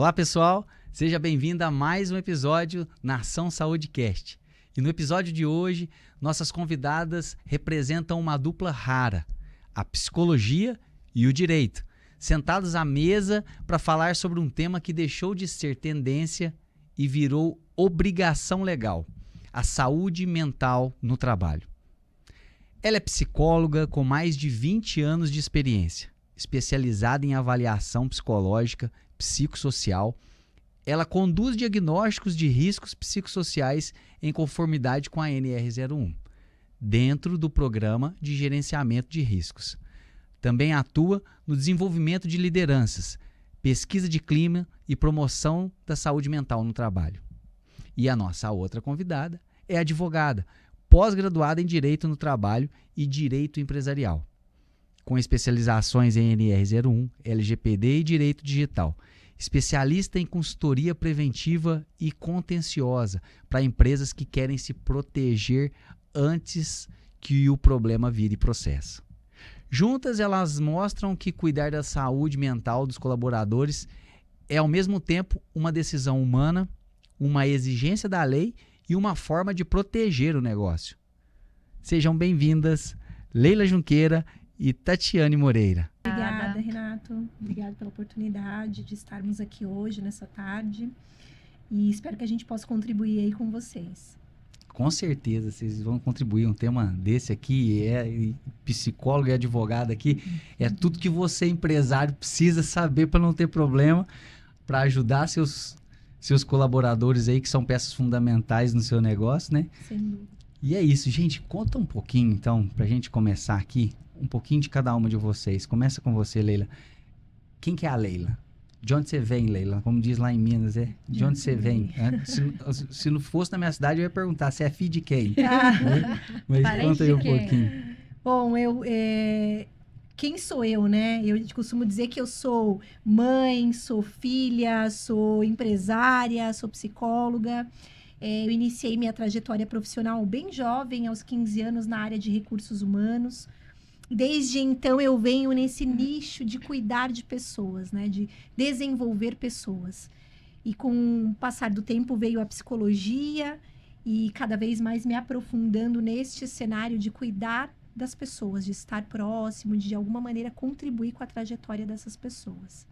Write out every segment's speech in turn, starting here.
Olá, pessoal! Seja bem-vindo a mais um episódio Nação Saúde Cast. E no episódio de hoje, nossas convidadas representam uma dupla rara, a psicologia e o direito, sentados à mesa para falar sobre um tema que deixou de ser tendência e virou obrigação legal, a saúde mental no trabalho. Ela é psicóloga com mais de 20 anos de experiência, especializada em avaliação psicológica, psicossocial. Ela conduz diagnósticos de riscos psicossociais em conformidade com a NR01, dentro do Programa de Gerenciamento de Riscos. Também atua no desenvolvimento de lideranças, pesquisa de clima e promoção da saúde mental no trabalho. E a nossa outra convidada é advogada, pós-graduada em Direito no Trabalho e Direito Empresarial, com especializações em NR01, LGPD e Direito Digital. Especialista em consultoria preventiva e contenciosa para empresas que querem se proteger antes que o problema vire processo. Juntas, elas mostram que cuidar da saúde mental dos colaboradores é, ao mesmo tempo, uma decisão humana, uma exigência da lei e uma forma de proteger o negócio. Sejam bem-vindas, Leila Junqueira e Tatiane Moreira. Obrigada, Renato. Obrigada pela oportunidade de estarmos aqui hoje, nessa tarde. E espero que a gente possa contribuir aí com vocês. Com certeza, vocês vão contribuir. Um tema desse aqui, psicólogo e advogado aqui, é tudo que você, empresário, precisa saber para não ter problema, para ajudar seus colaboradores aí, que são peças fundamentais no seu negócio, né? Sem dúvida. E é isso, gente. Conta um pouquinho, então, para a gente começar aqui, um pouquinho de cada uma de vocês. Começa com você, Leila. Quem que é a Leila? De onde você vem, Leila? Como diz lá em Minas, de onde você vem? Se não fosse na minha cidade, eu ia perguntar, você é filho de quem? Mas conta aí um pouquinho. Bom, quem sou eu, né? Eu costumo dizer que eu sou mãe, sou filha, sou empresária, sou psicóloga. Eu iniciei minha trajetória profissional bem jovem, aos 15 anos, na área de recursos humanos. Desde então, eu venho nesse nicho de cuidar de pessoas, né? De desenvolver pessoas. E com o passar do tempo, veio a psicologia e cada vez mais me aprofundando neste cenário de cuidar das pessoas, de estar próximo, de alguma maneira contribuir com a trajetória dessas pessoas.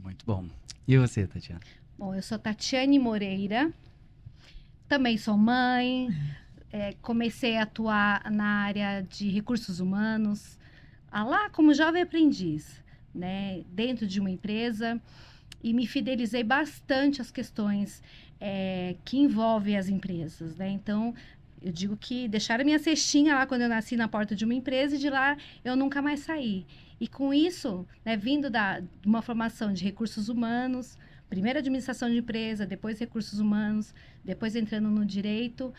Muito bom. E você, Tatiana? Bom, eu sou Tatiane Moreira, também sou mãe. Comecei a atuar na área de recursos humanos, lá como jovem aprendiz, né, dentro de uma empresa, e me fidelizei bastante às questões que envolvem as empresas, né? Então, eu digo que deixaram minha cestinha lá quando eu nasci na porta de uma empresa, e de lá eu nunca mais saí. E com isso, né, vindo de uma formação de recursos humanos, primeiro administração de empresa, depois recursos humanos, depois entrando no direito,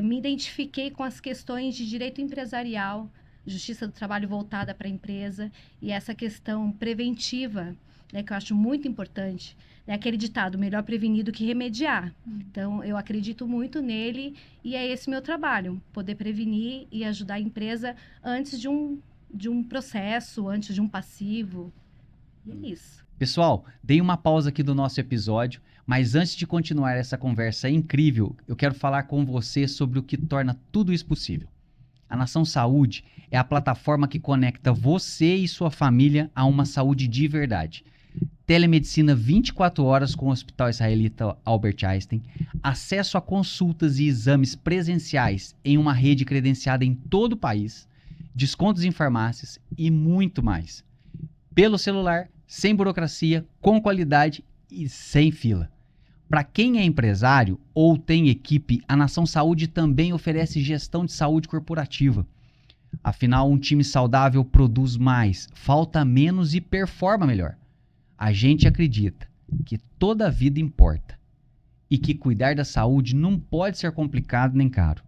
me identifiquei com as questões de direito empresarial, justiça do trabalho voltada para a empresa e essa questão preventiva, né, que eu acho muito importante. É aquele ditado, melhor prevenir do que remediar. Então, eu acredito muito nele e é esse meu trabalho, poder prevenir e ajudar a empresa antes de um processo, antes de um passivo. E é isso. Pessoal, dei uma pausa aqui do nosso episódio, mas antes de continuar essa conversa incrível, eu quero falar com você sobre o que torna tudo isso possível. A Nação Saúde é a plataforma que conecta você e sua família a uma saúde de verdade. Telemedicina 24 horas com o Hospital Israelita Albert Einstein, acesso a consultas e exames presenciais em uma rede credenciada em todo o país, descontos em farmácias e muito mais. Pelo celular, sem burocracia, com qualidade e sem fila. Para quem é empresário ou tem equipe, a Nação Saúde também oferece gestão de saúde corporativa. Afinal, um time saudável produz mais, falta menos e performa melhor. A gente acredita que toda vida importa e que cuidar da saúde não pode ser complicado nem caro.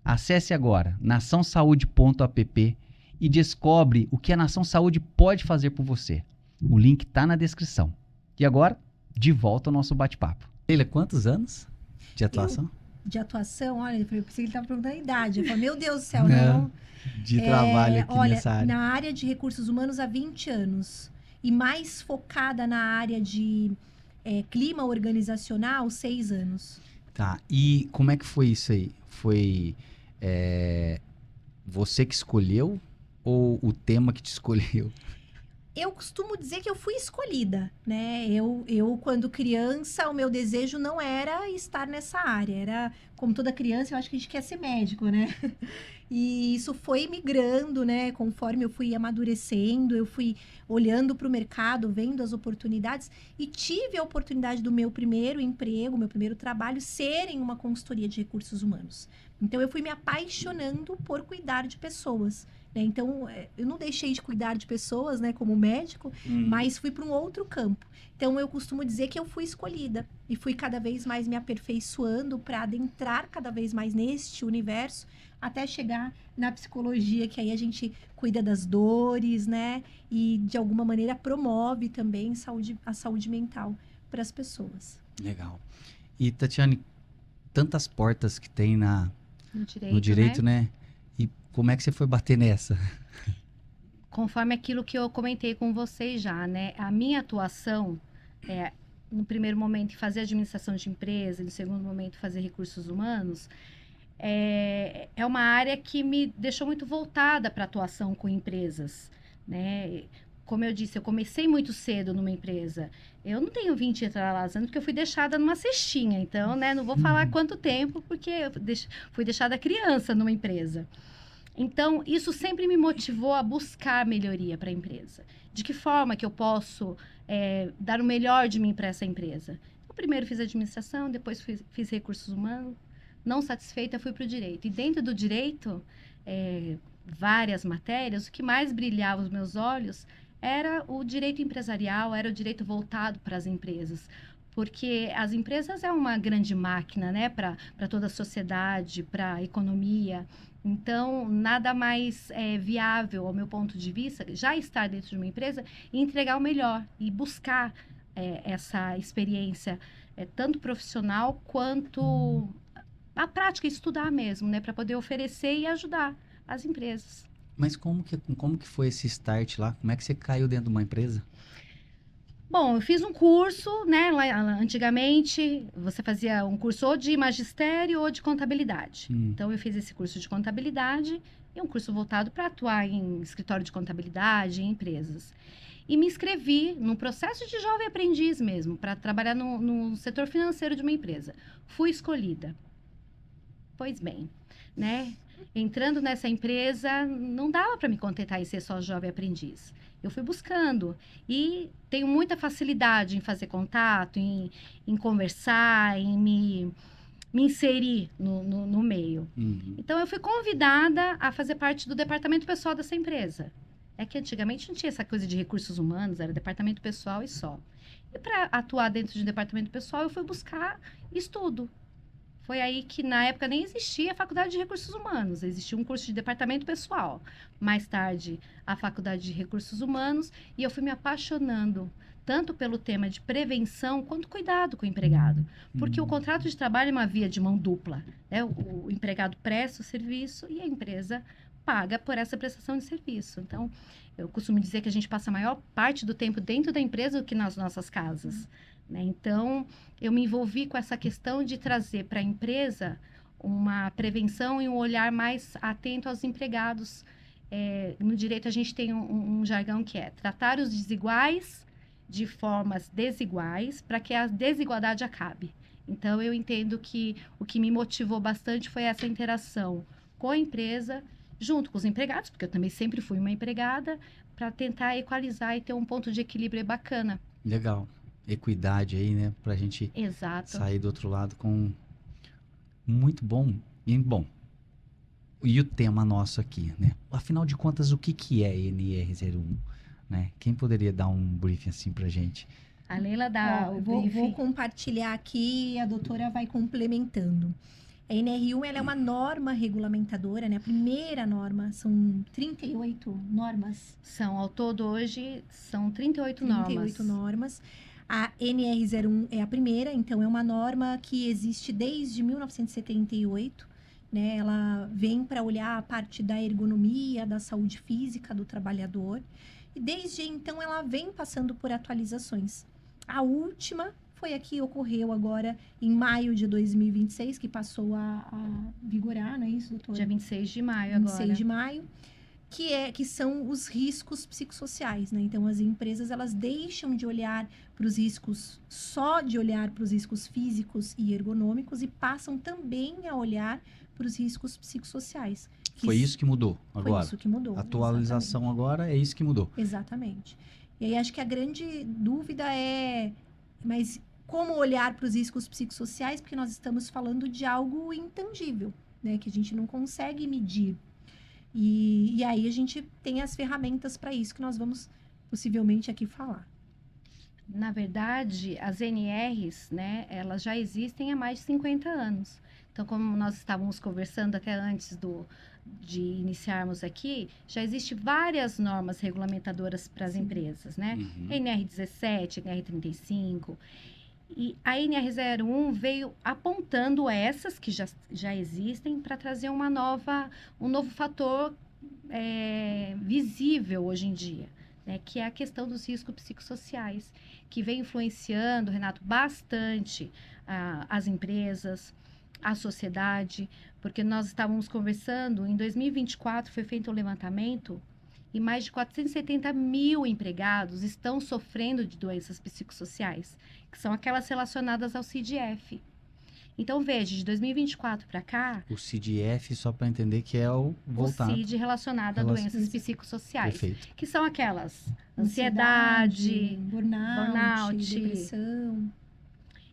Acesse agora naçãosaude.app e descobre o que a Nação Saúde pode fazer por você. O link está na descrição. E agora, de volta ao nosso bate-papo. Leila, quantos anos de atuação? De atuação, olha, eu pensei que ele estava perguntando a idade. Eu falei, meu Deus do céu, não. De trabalho aqui nessa área. Na área de recursos humanos há 20 anos. E mais focada na área de clima organizacional, 6 anos. Tá, e como é que foi isso aí? Foi você que escolheu ou o tema que te escolheu? Eu costumo dizer que eu fui escolhida, né? Eu, quando criança, o meu desejo não era estar nessa área. Era, como toda criança, eu acho que a gente quer ser médico, né? E isso foi migrando, né? Conforme eu fui amadurecendo, eu fui olhando para o mercado, vendo as oportunidades e tive a oportunidade do meu primeiro emprego, meu primeiro trabalho, ser em uma consultoria de recursos humanos. Então, eu fui me apaixonando por cuidar de pessoas, né? Então, eu não deixei de cuidar de pessoas, né, como médico, mas fui para um outro campo. Então, eu costumo dizer que eu fui escolhida e fui cada vez mais me aperfeiçoando para adentrar cada vez mais neste universo, até chegar na psicologia, que aí a gente cuida das dores, né? E, de alguma maneira, promove também a saúde mental para as pessoas. Legal. E, Tatiane, tantas portas que tem No direito, né? E como é que você foi bater nessa? Conforme aquilo que eu comentei com vocês já, né? A minha atuação no primeiro momento, fazer administração de empresa, no segundo momento, fazer recursos humanos, é uma área que me deixou muito voltada para atuação com empresas, né? Como eu disse, eu comecei muito cedo numa empresa. Eu não tenho 20 anos porque eu fui deixada numa cestinha. Então, né, não vou falar quanto tempo, porque eu fui deixada criança numa empresa. Então, isso sempre me motivou a buscar melhoria para a empresa. De que forma que eu posso dar o melhor de mim para essa empresa? Eu primeiro fiz administração, depois fiz recursos humanos. Não satisfeita, fui para o direito. E dentro do direito, várias matérias, o que mais brilhava os meus olhos era o direito empresarial, era o direito voltado para as empresas. Porque as empresas é uma grande máquina, né, para toda a sociedade, para a economia. Então, nada mais viável, ao meu ponto de vista, já estar dentro de uma empresa e entregar o melhor e buscar essa experiência, tanto profissional quanto a prática, estudar mesmo, né, para poder oferecer e ajudar as empresas. Mas como que foi esse start lá? Como é que você caiu dentro de uma empresa? Bom, eu fiz um curso, né, lá antigamente, você fazia um curso ou de magistério ou de contabilidade. Então, eu fiz esse curso de contabilidade e um curso voltado para atuar em escritório de contabilidade, em empresas. E me inscrevi num processo de jovem aprendiz mesmo, para trabalhar no setor financeiro de uma empresa. Fui escolhida. Pois bem, né? Entrando nessa empresa, não dava para me contentar em ser só jovem aprendiz. Eu fui buscando e tenho muita facilidade em fazer contato, em conversar, em me inserir no meio. Então, eu fui convidada a fazer parte do departamento pessoal dessa empresa. É que antigamente não tinha essa coisa de recursos humanos, era departamento pessoal e só. E para atuar dentro de um departamento pessoal, eu fui buscar estudo. Foi aí que, na época, nem existia a Faculdade de Recursos Humanos. Existia um curso de departamento pessoal. Mais tarde, a Faculdade de Recursos Humanos. E eu fui me apaixonando, tanto pelo tema de prevenção, quanto cuidado com o empregado. Porque o contrato de trabalho é uma via de mão dupla, né? O empregado presta o serviço e a empresa paga por essa prestação de serviço. Então, eu costumo dizer que a gente passa a maior parte do tempo dentro da empresa do que nas nossas casas. Né? Então, eu me envolvi com essa questão de trazer para a empresa uma prevenção e um olhar mais atento aos empregados. No direito, a gente tem um jargão que é tratar os desiguais de formas desiguais para que a desigualdade acabe. Então, eu entendo que o que me motivou bastante foi essa interação com a empresa, junto com os empregados, porque eu também sempre fui uma empregada, para tentar equalizar e ter um ponto de equilíbrio bacana. Legal. Equidade aí, né? Pra gente sair do outro lado com... Muito bom. E o tema nosso aqui, né? Afinal de contas, o que é NR01? Né? Quem poderia dar um briefing assim pra gente? A Leila dá o briefing. Vou compartilhar aqui e a doutora vai complementando. A NR1 ela é uma norma regulamentadora, né? A primeira norma, são 38 normas. Ao todo hoje, são 38 normas. 38 normas. A NR01 é a primeira, então é uma norma que existe desde 1978, né? Ela vem para olhar a parte da ergonomia, da saúde física do trabalhador. E desde então ela vem passando por atualizações. A última foi a que ocorreu agora em maio de 2026, que passou a vigorar, não é isso, doutora? Dia 26 de maio 26 agora. de maio, que são os riscos psicossociais, né? Então, as empresas, elas deixam de olhar para os riscos, só de olhar para os riscos físicos e ergonômicos e passam também a olhar para os riscos psicossociais. Foi isso que mudou agora. Foi isso que mudou. A atualização exatamente. agora é isso que mudou. Exatamente. E aí, acho que a grande dúvida é, mas como olhar para os riscos psicossociais? Porque nós estamos falando de algo intangível, né? Que a gente não consegue medir. E aí a gente tem as ferramentas para isso que nós vamos possivelmente aqui falar. Na verdade, as NRs, né, elas já existem há mais de 50 anos. Então, como nós estávamos conversando até antes de iniciarmos aqui, já existem várias normas regulamentadoras para as empresas, né? Uhum. NR17, NR35. E a NR01 veio apontando essas que já existem para trazer um novo fator visível hoje em dia, né? Que é a questão dos riscos psicossociais, que vem influenciando, Renato, bastante as empresas, a sociedade, porque nós estávamos conversando, em 2024 foi feito um levantamento e mais de 470 mil empregados estão sofrendo de doenças psicossociais, que são aquelas relacionadas ao CDF. Então, veja, de 2024 para cá... O CDF, só para entender que é o voltado. O CID relacionado a doenças psicossociais. Perfeito. Que são aquelas ansiedade, burnout, depressão.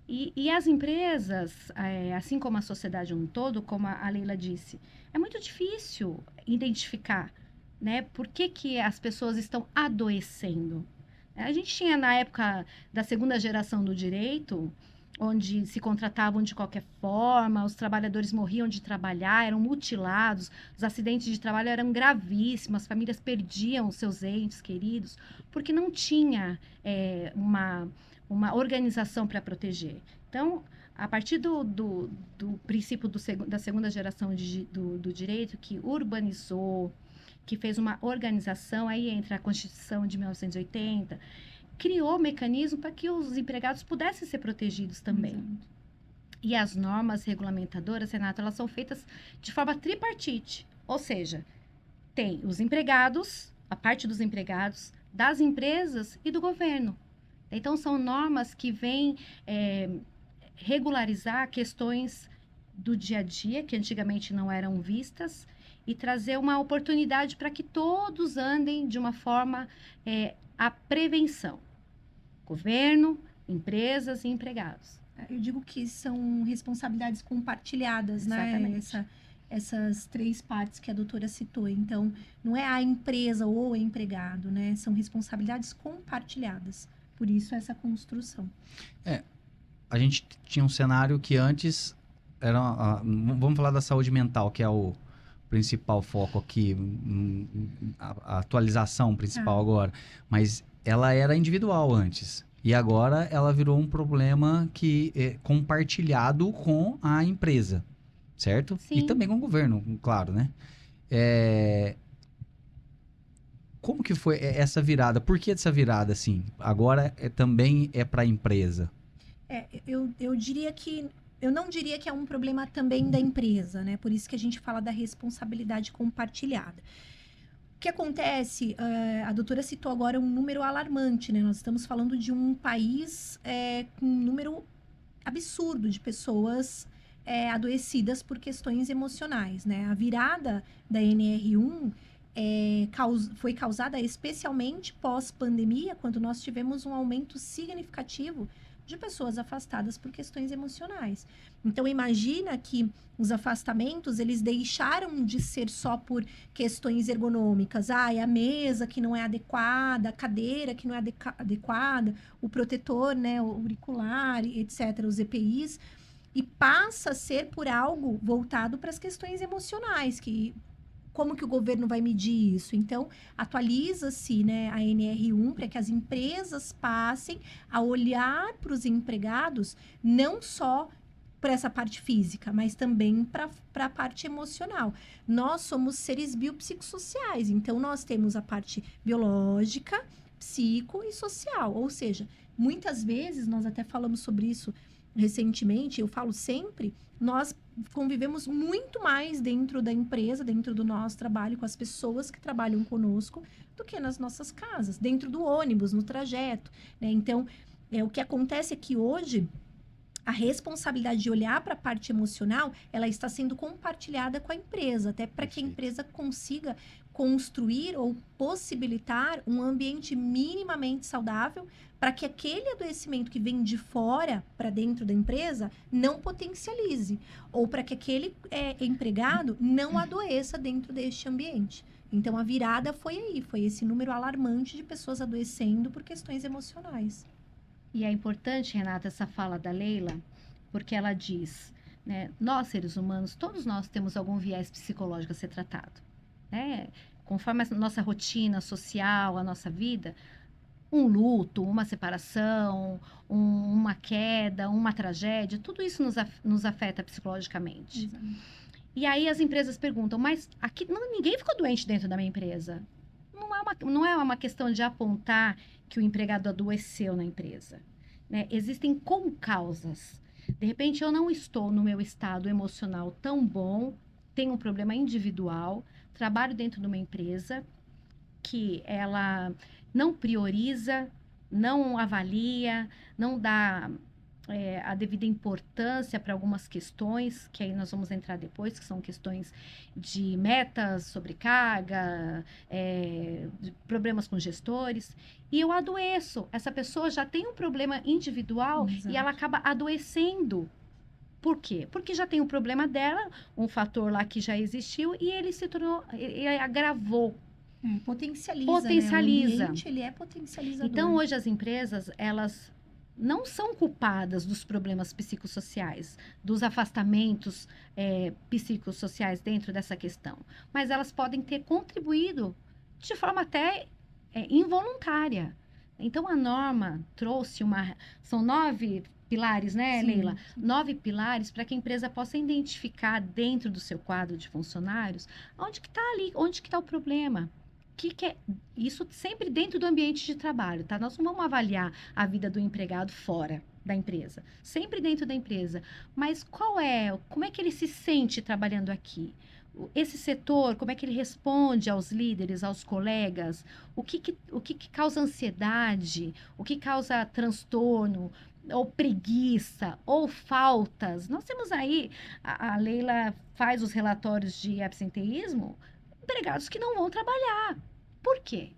E as empresas, assim como a sociedade um todo, como a Leila disse, é muito difícil identificar, né? Por que as pessoas estão adoecendo. A gente tinha, na época da segunda geração do direito, onde se contratavam de qualquer forma, os trabalhadores morriam de trabalhar, eram mutilados, os acidentes de trabalho eram gravíssimos, as famílias perdiam os seus entes queridos, porque não tinha uma organização para proteger. Então, a partir do princípio da segunda geração do direito, que urbanizou, que fez uma organização, aí entra a Constituição de 1980, criou mecanismo para que os empregados pudessem ser protegidos também. Exato. E as normas regulamentadoras, Renato, elas são feitas de forma tripartite, ou seja, tem os empregados, a parte dos empregados, das empresas e do governo. Então, são normas que vêm regularizar questões do dia a dia, que antigamente não eram vistas, e trazer uma oportunidade para que todos andem de uma forma a prevenção. Governo, empresas e empregados. Eu digo que são responsabilidades compartilhadas, Exatamente. né? Essas três partes que a doutora citou. Então, não é a empresa ou o empregado, né? São responsabilidades compartilhadas. Por isso, essa construção. A gente tinha um cenário que antes era... vamos falar da saúde mental, que é o principal foco aqui, a atualização principal agora. Mas ela era individual antes. E agora ela virou um problema que é compartilhado com a empresa, certo? Sim. E também com o governo, claro, né? Como que foi essa virada? Por que essa virada, assim? Agora também é para a empresa? Eu diria que... Eu não diria que é um problema também da empresa, né? Por isso que a gente fala da responsabilidade compartilhada. O que acontece, a doutora citou agora um número alarmante, né? Nós estamos falando de um país com um número absurdo de pessoas adoecidas por questões emocionais, né? A virada da NR1 foi causada especialmente pós-pandemia, quando nós tivemos um aumento significativo de pessoas afastadas por questões emocionais. Então, imagina que os afastamentos, eles deixaram de ser só por questões ergonômicas. É a mesa que não é adequada, a cadeira que não é adequada, o protetor, né, o auricular, etc., os EPIs, e passa a ser por algo voltado para as questões emocionais, como que o governo vai medir isso? Então, atualiza-se, né, a NR1 para que as empresas passem a olhar para os empregados não só para essa parte física, mas também para a parte emocional. Nós somos seres biopsicossociais, então nós temos a parte biológica, psico e social. Ou seja, muitas vezes, nós até falamos sobre isso recentemente, eu falo sempre, nós convivemos muito mais dentro da empresa, dentro do nosso trabalho, com as pessoas que trabalham conosco, do que nas nossas casas, dentro do ônibus, no trajeto, né? Então, o que acontece é que hoje a responsabilidade de olhar para a parte emocional, ela está sendo compartilhada com a empresa, até para que a empresa consiga construir ou possibilitar um ambiente minimamente saudável para que aquele adoecimento que vem de fora para dentro da empresa não potencialize, ou para que aquele empregado não adoeça dentro deste ambiente. Então, a virada foi aí, foi esse número alarmante de pessoas adoecendo por questões emocionais. E é importante, Renata, essa fala da Leila, porque ela diz, né, nós seres humanos, todos nós temos algum viés psicológico a ser tratado, né? Conforme a nossa rotina social, a nossa vida, um luto, uma separação, uma queda, uma tragédia, tudo isso nos afeta psicologicamente. Exato. E aí as empresas perguntam, mas aqui ninguém ficou doente dentro da minha empresa. Não é uma questão de apontar que o empregado adoeceu na empresa, né? Existem causas. De repente, eu não estou no meu estado emocional tão bom, tenho um problema individual, trabalho dentro de uma empresa que ela não prioriza, não avalia, não dá a devida importância para algumas questões, que aí nós vamos entrar depois, que são questões de metas, sobrecarga, de problemas com gestores, e eu adoeço. Essa pessoa já tem um problema individual. Exato. E ela acaba adoecendo. Por quê? Porque já tem um problema dela, um fator lá que já existiu, e ele se tornou, ele agravou. Potencializa, Potencializa. Né? O ambiente, ele é potencializador. Então, hoje as empresas, elas não são culpadas dos problemas psicossociais, dos afastamentos psicossociais dentro dessa questão, mas elas podem ter contribuído de forma até involuntária. Então, a norma trouxe são 9 pilares, né, Sim, Leila? sim. 9 pilares para que a empresa possa identificar dentro do seu quadro de funcionários onde que está ali, onde que está o problema. Que é isso sempre dentro do ambiente de trabalho, tá? Nós não vamos avaliar a vida do empregado fora da empresa, sempre dentro da empresa. Mas como é que ele se sente trabalhando aqui? Esse setor, como é que ele responde aos líderes, aos colegas? O que causa ansiedade? O que causa transtorno? Ou preguiça? Ou faltas? Nós temos aí, a Leila faz os relatórios de absenteísmo, empregados que não vão trabalhar. Por quê?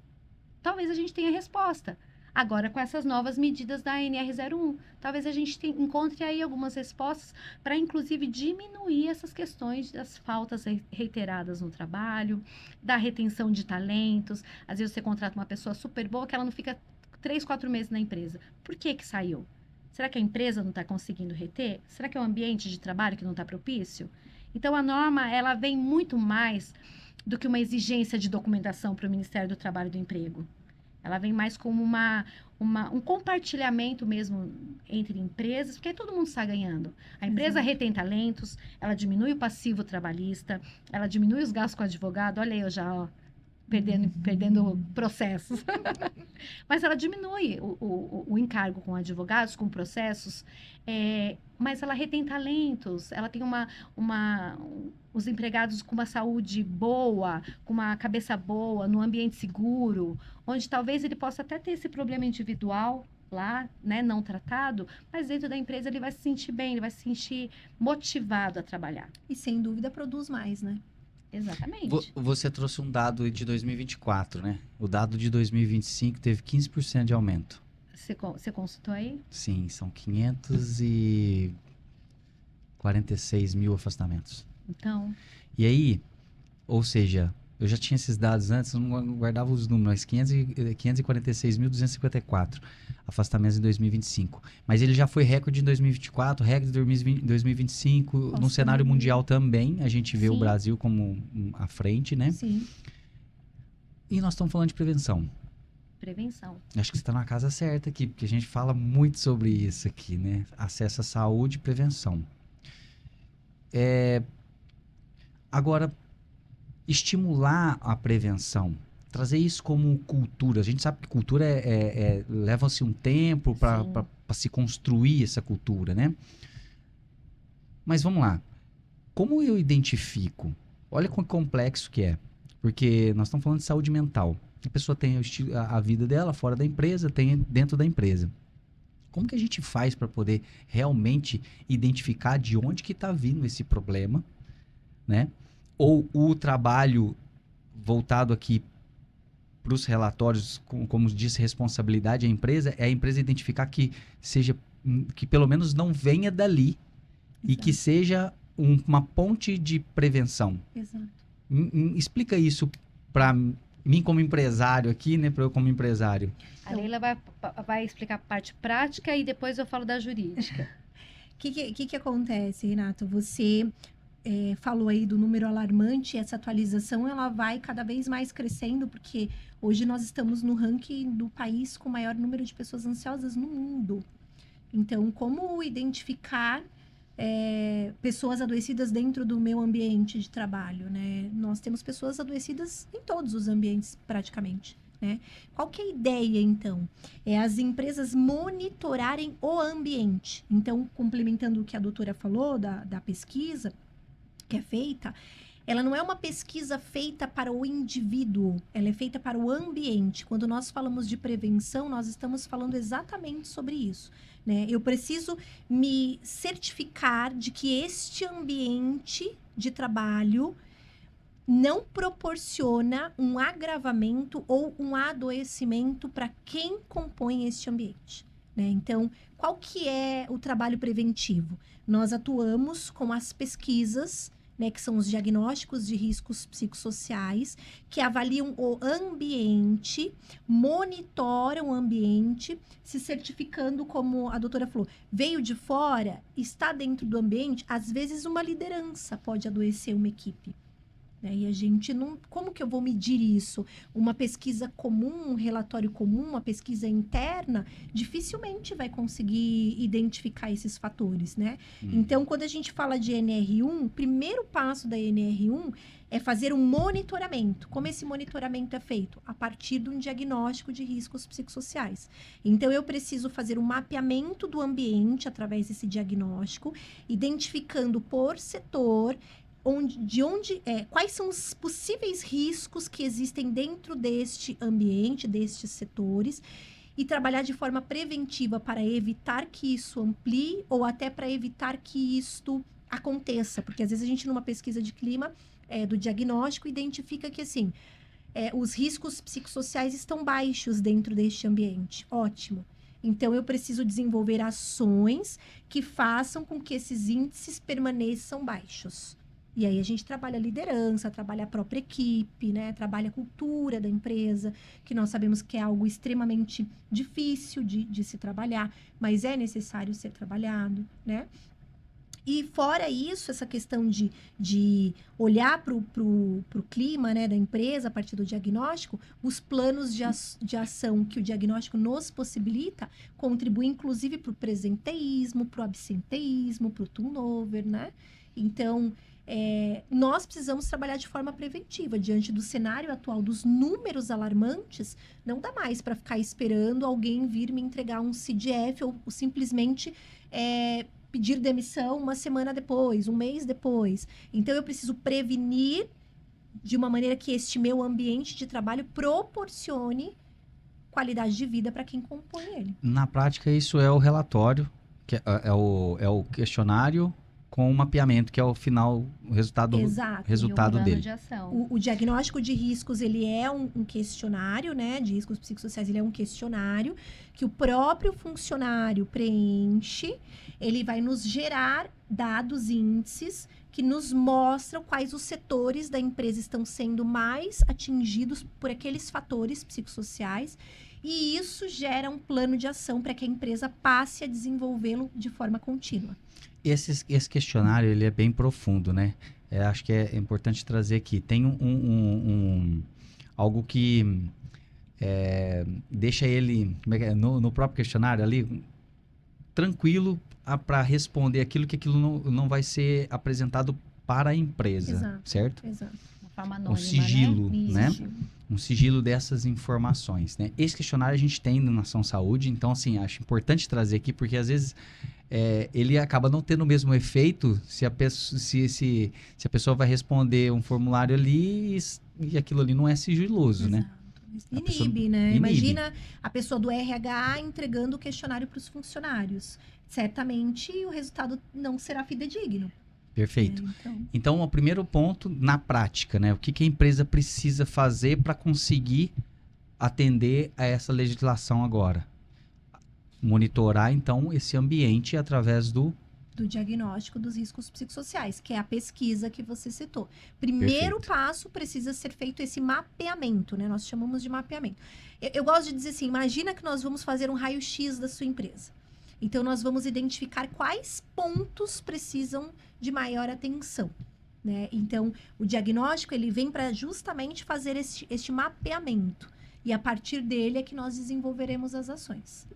Talvez a gente tenha resposta. Agora, com essas novas medidas da NR01, talvez a gente encontre aí algumas respostas para, inclusive, diminuir essas questões das faltas reiteradas no trabalho, da retenção de talentos. Às vezes você contrata uma pessoa super boa que ela não fica 3, 4 meses na empresa. Por que saiu? Será que a empresa não está conseguindo reter? Será que é o ambiente de trabalho que não está propício? Então, a norma, ela vem muito mais do que uma exigência de documentação para o Ministério do Trabalho e do Emprego. Ela vem mais como um compartilhamento mesmo entre empresas, porque aí todo mundo está ganhando. A empresa retém talentos, ela diminui o passivo trabalhista, ela diminui os gastos com o advogado. Olha aí, eu já perdendo processos. Mas ela diminui o encargo com advogados, com processos, mas ela retém talentos, ela tem os empregados com uma saúde boa, com uma cabeça boa, num ambiente seguro, onde talvez ele possa até ter esse problema individual lá, né, não tratado, mas dentro da empresa ele vai se sentir bem, ele vai se sentir motivado a trabalhar. E sem dúvida produz mais, né? Exatamente. Você trouxe um dado de 2024, né? O dado de 2025 teve 15% de aumento. Você consultou aí? Sim, são 546 mil afastamentos. Então, E aí, ou seja, eu já tinha esses dados antes, eu não guardava os números, mas 546.254 afastamentos em 2025. Mas ele já foi recorde em 2024, recorde em 2025. Nossa, No cenário muito. mundial também, a gente vê o Sim. Brasil como à frente, né? Sim. E nós estamos falando de prevenção. prevenção. Acho que você está na casa certa aqui, porque a gente fala muito sobre isso aqui, né? Acesso à saúde e prevenção. Agora, estimular a prevenção trazer isso como cultura. A gente sabe que cultura leva-se um tempo para se construir essa cultura, né? Mas vamos lá. Como eu identifico? Olha quão complexo que é. Porque nós estamos falando de saúde mental. A pessoa tem a vida dela fora da empresa, tem dentro da empresa. Como que a gente faz para poder realmente identificar de onde que está vindo esse problema, né? Ou o trabalho voltado aqui para os relatórios, como disse, responsabilidade da empresa, é a empresa identificar que pelo menos não venha dali. E que seja uma ponte de prevenção. Exato. Explica isso para mim como empresário aqui, né? Para eu como empresário. A Leila vai explicar a parte prática e depois eu falo da jurídica. O que acontece, Renato? Você falou aí do número alarmante, essa atualização ela vai cada vez mais crescendo, porque hoje nós estamos no ranking do país com o maior número de pessoas ansiosas no mundo. Então, como identificar pessoas adoecidas dentro do meu ambiente de trabalho, né? Nós temos pessoas adoecidas em todos os ambientes, praticamente, né? Qual que é a ideia, então? É as empresas monitorarem o ambiente. Então, complementando o que a doutora falou da pesquisa que é feita, ela não é uma pesquisa feita para o indivíduo, ela é feita para o ambiente. Quando nós falamos de prevenção, nós estamos falando exatamente sobre isso, né? Eu preciso me certificar de que este ambiente de trabalho não proporciona um agravamento ou um adoecimento para quem compõe este ambiente, né? Então, qual que é o trabalho preventivo? Nós atuamos com as pesquisas, né, que são os diagnósticos de riscos psicossociais, que avaliam o ambiente, monitoram o ambiente, se certificando, como a doutora falou, veio de fora, está dentro do ambiente, às vezes uma liderança pode adoecer uma equipe. E a gente não... Como que eu vou medir isso? Uma pesquisa comum, um relatório comum, uma pesquisa interna, dificilmente vai conseguir identificar esses fatores, né? Então, quando a gente fala de NR1, o primeiro passo da NR1 é fazer um monitoramento. Como esse monitoramento é feito? A partir de um diagnóstico de riscos psicossociais. Então, eu preciso fazer um mapeamento do ambiente através desse diagnóstico, identificando por setor quais são os possíveis riscos que existem dentro deste ambiente, destes setores, e trabalhar de forma preventiva para evitar que isso amplie ou até para evitar que isto aconteça. Porque às vezes a gente, numa pesquisa de clima, do diagnóstico, identifica que assim, os riscos psicossociais estão baixos dentro deste ambiente. Ótimo. Então, eu preciso desenvolver ações que façam com que esses índices permaneçam baixos. E aí a gente trabalha a liderança, trabalha a própria equipe, né? Trabalha a cultura da empresa, que nós sabemos que é algo extremamente difícil de se trabalhar, mas é necessário ser trabalhado, né? E fora isso, essa questão de olhar para o clima, né, da empresa a partir do diagnóstico, os planos de ação que o diagnóstico nos possibilita contribuem, inclusive, para o presenteísmo, para o absenteísmo, para o turnover, né? Então, nós precisamos trabalhar de forma preventiva. Diante do cenário atual, dos números alarmantes, não dá mais para ficar esperando alguém vir me entregar um CDF ou simplesmente pedir demissão uma semana depois, um mês depois. Então, eu preciso prevenir de uma maneira que este meu ambiente de trabalho proporcione qualidade de vida para quem compõe ele. Na prática, isso é o relatório, que é o questionário com o mapeamento, que é o final, o resultado, resultado dele. De ação. O diagnóstico de riscos, ele é um questionário, né? De riscos psicossociais, ele é um questionário que o próprio funcionário preenche. Ele vai nos gerar dados, índices, que nos mostram quais os setores da empresa estão sendo mais atingidos por aqueles fatores psicossociais. E isso gera um plano de ação para que a empresa passe a desenvolvê-lo de forma contínua. Esse questionário, ele é bem profundo, né? Acho que é importante trazer aqui. Tem algo que deixa ele, no próprio questionário ali, tranquilo para responder aquilo que aquilo não vai ser apresentado para a empresa, Exato, certo? Exato. Uma forma anônima, sigilo, né? um sigilo dessas informações, né? Esse questionário a gente tem na Ação Saúde, então, assim, acho importante trazer aqui, porque às vezes ele acaba não tendo o mesmo efeito se a pessoa vai responder um formulário ali e aquilo ali não é sigiloso, né? A pessoa Inibe, né? inibe. Imagina a pessoa do RH entregando o questionário para os funcionários. Certamente o resultado não será fidedigno. Perfeito. Então, Então, o primeiro ponto, na prática, né? O que a empresa precisa fazer para conseguir atender a essa legislação agora? Monitorar, então, esse ambiente através do diagnóstico dos riscos psicossociais, que é a pesquisa que você citou. Primeiro Perfeito. passo, precisa ser feito esse mapeamento, né? Nós chamamos de mapeamento. Eu gosto de dizer assim, imagina que nós vamos fazer um raio-x da sua empresa. Então, nós vamos identificar quais pontos precisam de maior atenção, né? Então, o diagnóstico, ele vem para justamente fazer este mapeamento. E a partir dele é que nós desenvolveremos as ações.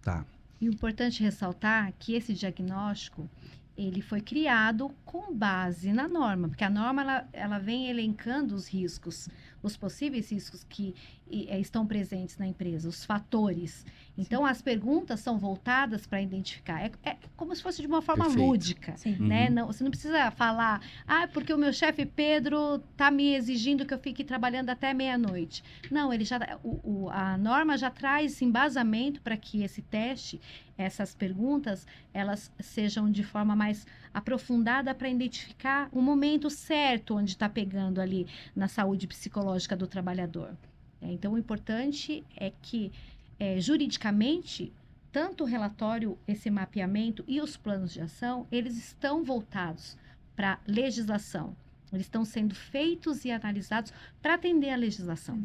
Tá. E o importante ressaltar que esse diagnóstico, ele foi criado com base na norma, porque a norma, ela vem elencando os riscos, os possíveis riscos que estão presentes na empresa, os fatores. Então, as perguntas são voltadas para identificar. É como se fosse de uma forma Perfeito. lúdica, Sim. né? Uhum. Não, você não precisa falar, porque o meu chefe Pedro está me exigindo que eu fique trabalhando até meia-noite. Não, ele já, a norma já traz embasamento para que esse teste, essas perguntas, elas sejam de forma mais aprofundada para identificar o momento certo onde está pegando ali na saúde psicológica do trabalhador. Então, o importante é que, juridicamente, tanto o relatório, esse mapeamento e os planos de ação, eles estão voltados para legislação. Eles estão sendo feitos e analisados para atender a legislação.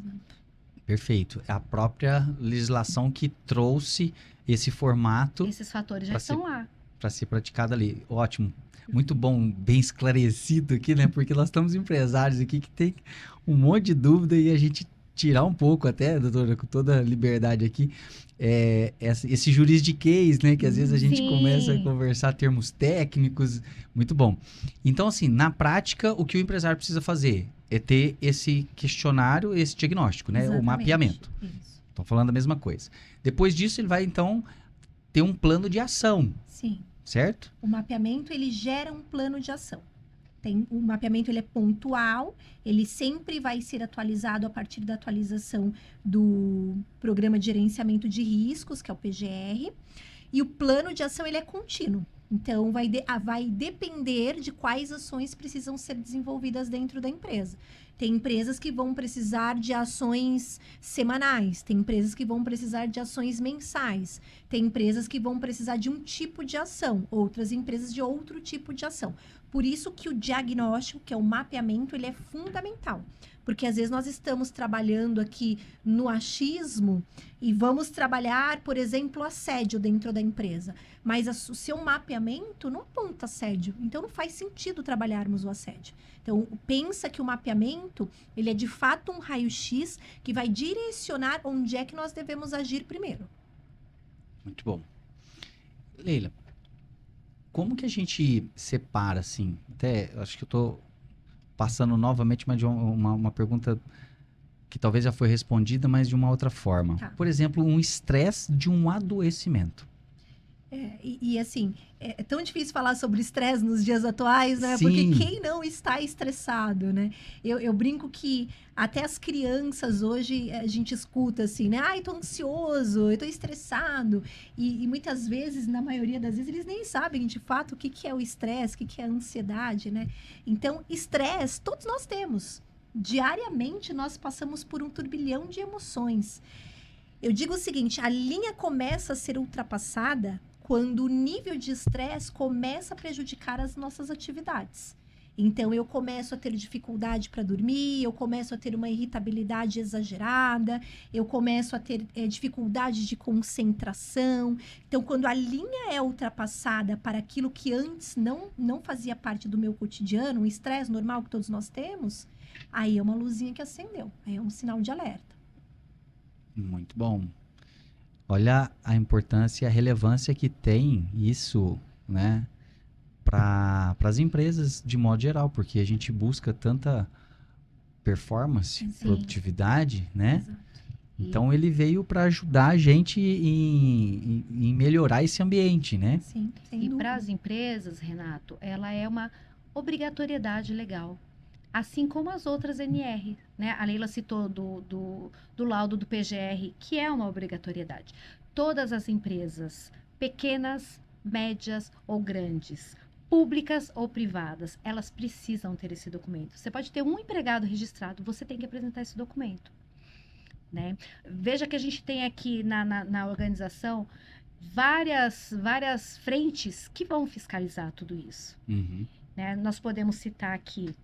Perfeito. É a própria legislação que trouxe esse formato Esses fatores já Pra estão lá. para ser praticado ali. Ótimo. Muito bom, bem esclarecido aqui, né? Porque nós estamos empresários aqui que tem um monte de dúvida e a gente tirar um pouco até, doutora, com toda a liberdade aqui, esse juridiquês, né? Que às vezes a gente Sim. começa a conversar termos técnicos. Muito bom. Então, assim, na prática, o que o empresário precisa fazer é ter esse questionário, esse diagnóstico, né? O Exatamente. mapeamento. Isso. Estão falando a mesma coisa. Depois disso, ele vai, então, ter um plano de ação, Sim. certo? O mapeamento, ele gera um plano de ação. O mapeamento, ele é pontual, ele sempre vai ser atualizado a partir da atualização do Programa de Gerenciamento de Riscos, que é o PGR, e o plano de ação, ele é contínuo. Então, vai depender de quais ações precisam ser desenvolvidas dentro da empresa. Tem empresas que vão precisar de ações semanais, tem empresas que vão precisar de ações mensais, tem empresas que vão precisar de um tipo de ação, outras empresas de outro tipo de ação. Por isso que o diagnóstico, que é o mapeamento, ele é fundamental. Porque às vezes nós estamos trabalhando aqui no achismo e vamos trabalhar, por exemplo, assédio dentro da empresa. Mas o seu mapeamento não aponta assédio. Então não faz sentido trabalharmos o assédio. Então pensa que o mapeamento, ele é de fato um raio-x que vai direcionar onde é que nós devemos agir primeiro. Muito bom. Leila, como que a gente separa, assim? Até, acho que eu tô passando novamente, mas de uma pergunta que talvez já foi respondida, mas de uma outra forma. Tá. Por exemplo, um estresse de um adoecimento. Assim, é tão difícil falar sobre estresse nos dias atuais, né? Sim. Porque quem não está estressado, né? Eu brinco que até as crianças hoje a gente escuta assim, né? Ai, tô ansioso, eu tô estressado. E muitas vezes, na maioria das vezes, eles nem sabem de fato o que é o estresse, o que é a ansiedade, né? Então, estresse, todos nós temos. Diariamente, nós passamos por um turbilhão de emoções. Eu digo o seguinte, a linha começa a ser ultrapassada quando o nível de estresse começa a prejudicar as nossas atividades. Então, eu começo a ter dificuldade para dormir, eu começo a ter uma irritabilidade exagerada, eu começo a ter dificuldade de concentração. Então, quando a linha é ultrapassada para aquilo que antes não fazia parte do meu cotidiano, um estresse normal que todos nós temos, aí é uma luzinha que acendeu, aí é um sinal de alerta. Muito bom. Olha a importância e a relevância que tem isso, né, para as empresas de modo geral, porque a gente busca tanta performance, Sim. produtividade, né? Exato. Então ele veio para ajudar a gente em melhorar esse ambiente, né? Sim, sem E dúvida. para as empresas, Renato, ela é uma obrigatoriedade legal. Assim como as outras NR, né? A Leila citou do laudo do PGR, que é uma obrigatoriedade. Todas as empresas, pequenas, médias ou grandes, públicas ou privadas, elas precisam ter esse documento. Você pode ter um empregado registrado, você tem que apresentar esse documento, né? Veja que a gente tem aqui na organização várias frentes que vão fiscalizar tudo isso, Uhum. né? Nós podemos citar aqui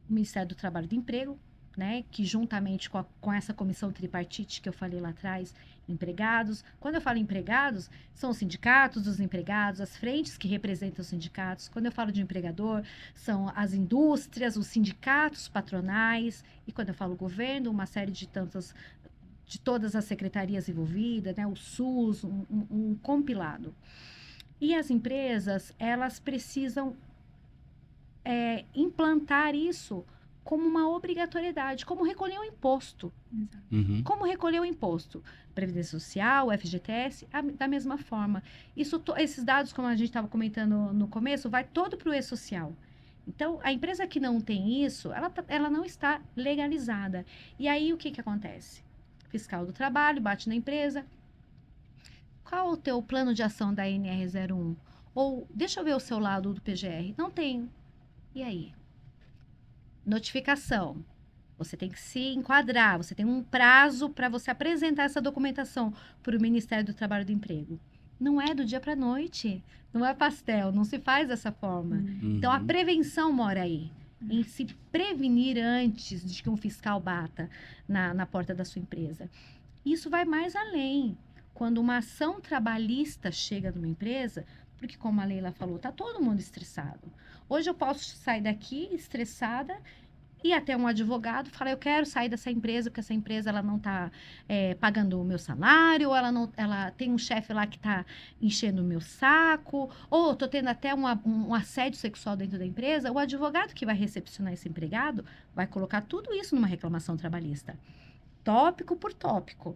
o Ministério do Trabalho e do Emprego, né, que juntamente com essa comissão tripartite que eu falei lá atrás, empregados. Quando eu falo empregados, são os sindicatos dos empregados, as frentes que representam os sindicatos. Quando eu falo de empregador, são as indústrias, os sindicatos patronais. E quando eu falo governo, uma série de todas as secretarias envolvidas, né, o SUS, um compilado. E as empresas, elas precisam implantar isso como uma obrigatoriedade, como recolher o imposto. Exato. Uhum. Como recolher o imposto? Previdência Social, FGTS, da mesma forma. Esses dados, como a gente estava comentando no começo, vai todo para o E-Social. Então, a empresa que não tem isso, ela não está legalizada. E aí, o que acontece? Fiscal do Trabalho bate na empresa. Qual o teu plano de ação da NR01? Ou, deixa eu ver o seu lado do PGR. Não tenho. E aí? Notificação. Você tem que se enquadrar, você tem um prazo para você apresentar essa documentação para o Ministério do Trabalho e do Emprego. Não é do dia para a noite, não é pastel, não se faz dessa forma. Então, a prevenção mora aí, em se prevenir antes de que um fiscal bata na porta da sua empresa. Isso vai mais além. Quando uma ação trabalhista chega numa empresa, porque como a Leila falou, está todo mundo estressado. Hoje eu posso sair daqui estressada e até um advogado falar, eu quero sair dessa empresa, porque essa empresa ela não está pagando o meu salário, ou ela tem um chefe lá que está enchendo o meu saco, ou estou tendo até um assédio sexual dentro da empresa. O advogado que vai recepcionar esse empregado vai colocar tudo isso numa reclamação trabalhista, tópico por tópico.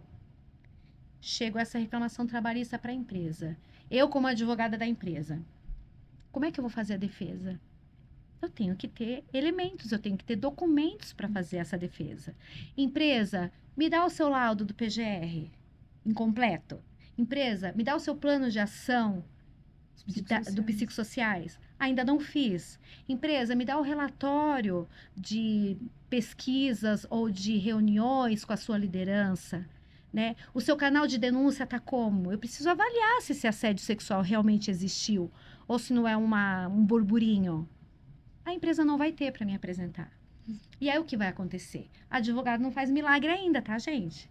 Chego essa reclamação trabalhista para a empresa. Eu, como advogada da empresa, como é que eu vou fazer a defesa? Eu tenho que ter elementos, eu tenho que ter documentos para fazer essa defesa. Empresa, me dá o seu laudo do PGR incompleto. Empresa, me dá o seu plano de ação do psicossociais. Ainda não fiz. Empresa, me dá o relatório de pesquisas ou de reuniões com a sua liderança. Né? O seu canal de denúncia está como? Eu preciso avaliar se esse assédio sexual realmente existiu ou se não é um burburinho. A empresa não vai ter para me apresentar. E aí o que vai acontecer? Advogado não faz milagre ainda, tá, gente?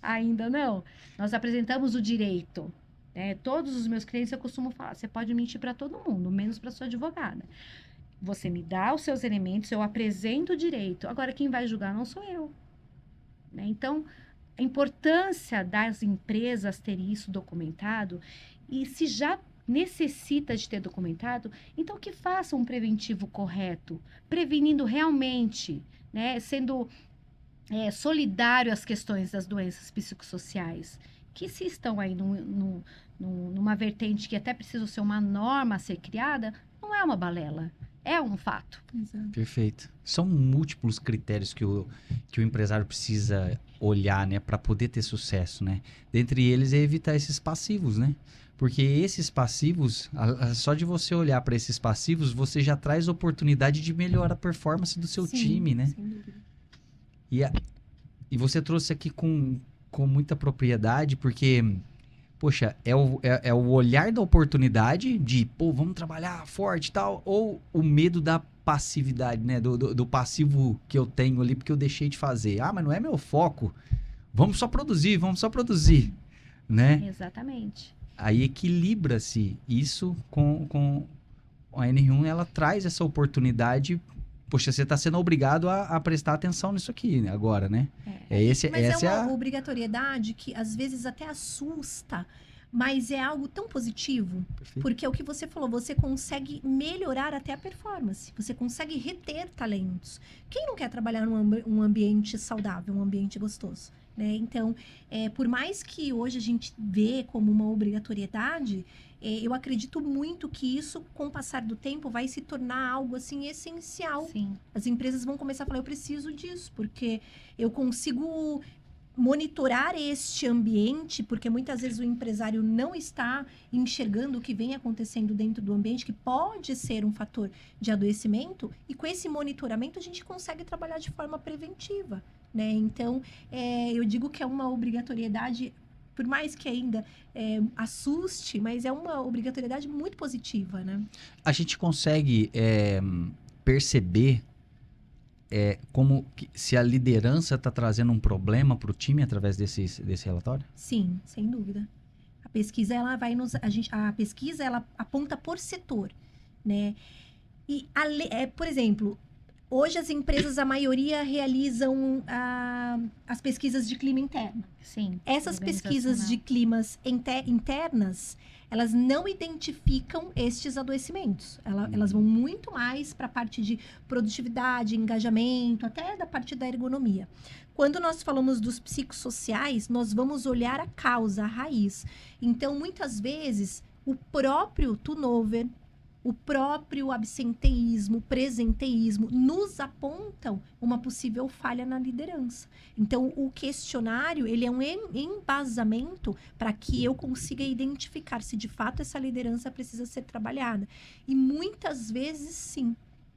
Ainda não. Nós apresentamos o direito. Né? Todos os meus clientes eu costumo falar, você pode mentir para todo mundo, menos para sua advogada. Você me dá os seus elementos, eu apresento o direito. Agora quem vai julgar não sou eu. Né? Então, a importância das empresas terem isso documentado, e se já necessita de ter documentado, então que faça um preventivo correto, prevenindo realmente, né, sendo solidário às questões das doenças psicossociais, que se estão aí numa vertente que até precisa ser uma norma a ser criada, não é uma balela. É um fato. Exato. Perfeito. São múltiplos critérios que o empresário precisa olhar, né, para poder ter sucesso, né? Dentre eles é evitar esses passivos, né? Porque esses passivos, só de você olhar para esses passivos, você já traz oportunidade de melhorar a performance do seu time, né? Sem dúvida. E você trouxe aqui com muita propriedade, porque, poxa, é o olhar da oportunidade de, pô, vamos trabalhar forte e tal, ou o medo da passividade, né? Do passivo que eu tenho ali, porque eu deixei de fazer. Ah, mas não é meu foco. Vamos só produzir, né? Exatamente. Aí equilibra-se isso com a N1, ela traz essa oportunidade. Poxa, você está sendo obrigado a prestar atenção nisso aqui, né, agora, né? Mas Essa é uma obrigatoriedade que às vezes até assusta mas é algo tão positivo, Perfeito. porque é o que você falou, você consegue melhorar até a performance, você consegue reter talentos. Quem não quer trabalhar num ambiente saudável, um ambiente gostoso? Né? Então, por mais que hoje a gente vê como uma obrigatoriedade, eu acredito muito que isso, com o passar do tempo, vai se tornar algo assim essencial. Sim. As empresas vão começar a falar, eu preciso disso, porque eu consigo monitorar este ambiente, porque muitas vezes o empresário não está enxergando o que vem acontecendo dentro do ambiente, que pode ser um fator de adoecimento, e com esse monitoramento a gente consegue trabalhar de forma preventiva, né? Então, eu digo que é uma obrigatoriedade, por mais que ainda assuste, mas é uma obrigatoriedade muito positiva, né? A gente consegue perceber como se a liderança está trazendo um problema para o time através desse relatório? Sim, sem dúvida. A pesquisa ela vai a pesquisa ela aponta por setor, né? E por exemplo, hoje as empresas, a maioria realizam as pesquisas de clima interno. Sim. Essas pesquisas de climas internas, elas não identificam estes adoecimentos. Elas vão muito mais para a parte de produtividade, engajamento, até da parte da ergonomia. Quando nós falamos dos psicossociais, nós vamos olhar a causa, a raiz. Então, muitas vezes, o próprio turnover, o próprio absenteísmo, presenteísmo, nos apontam uma possível falha na liderança. Então, o questionário, ele é um embasamento para que eu consiga identificar se de fato essa liderança precisa ser trabalhada. E muitas vezes, sim.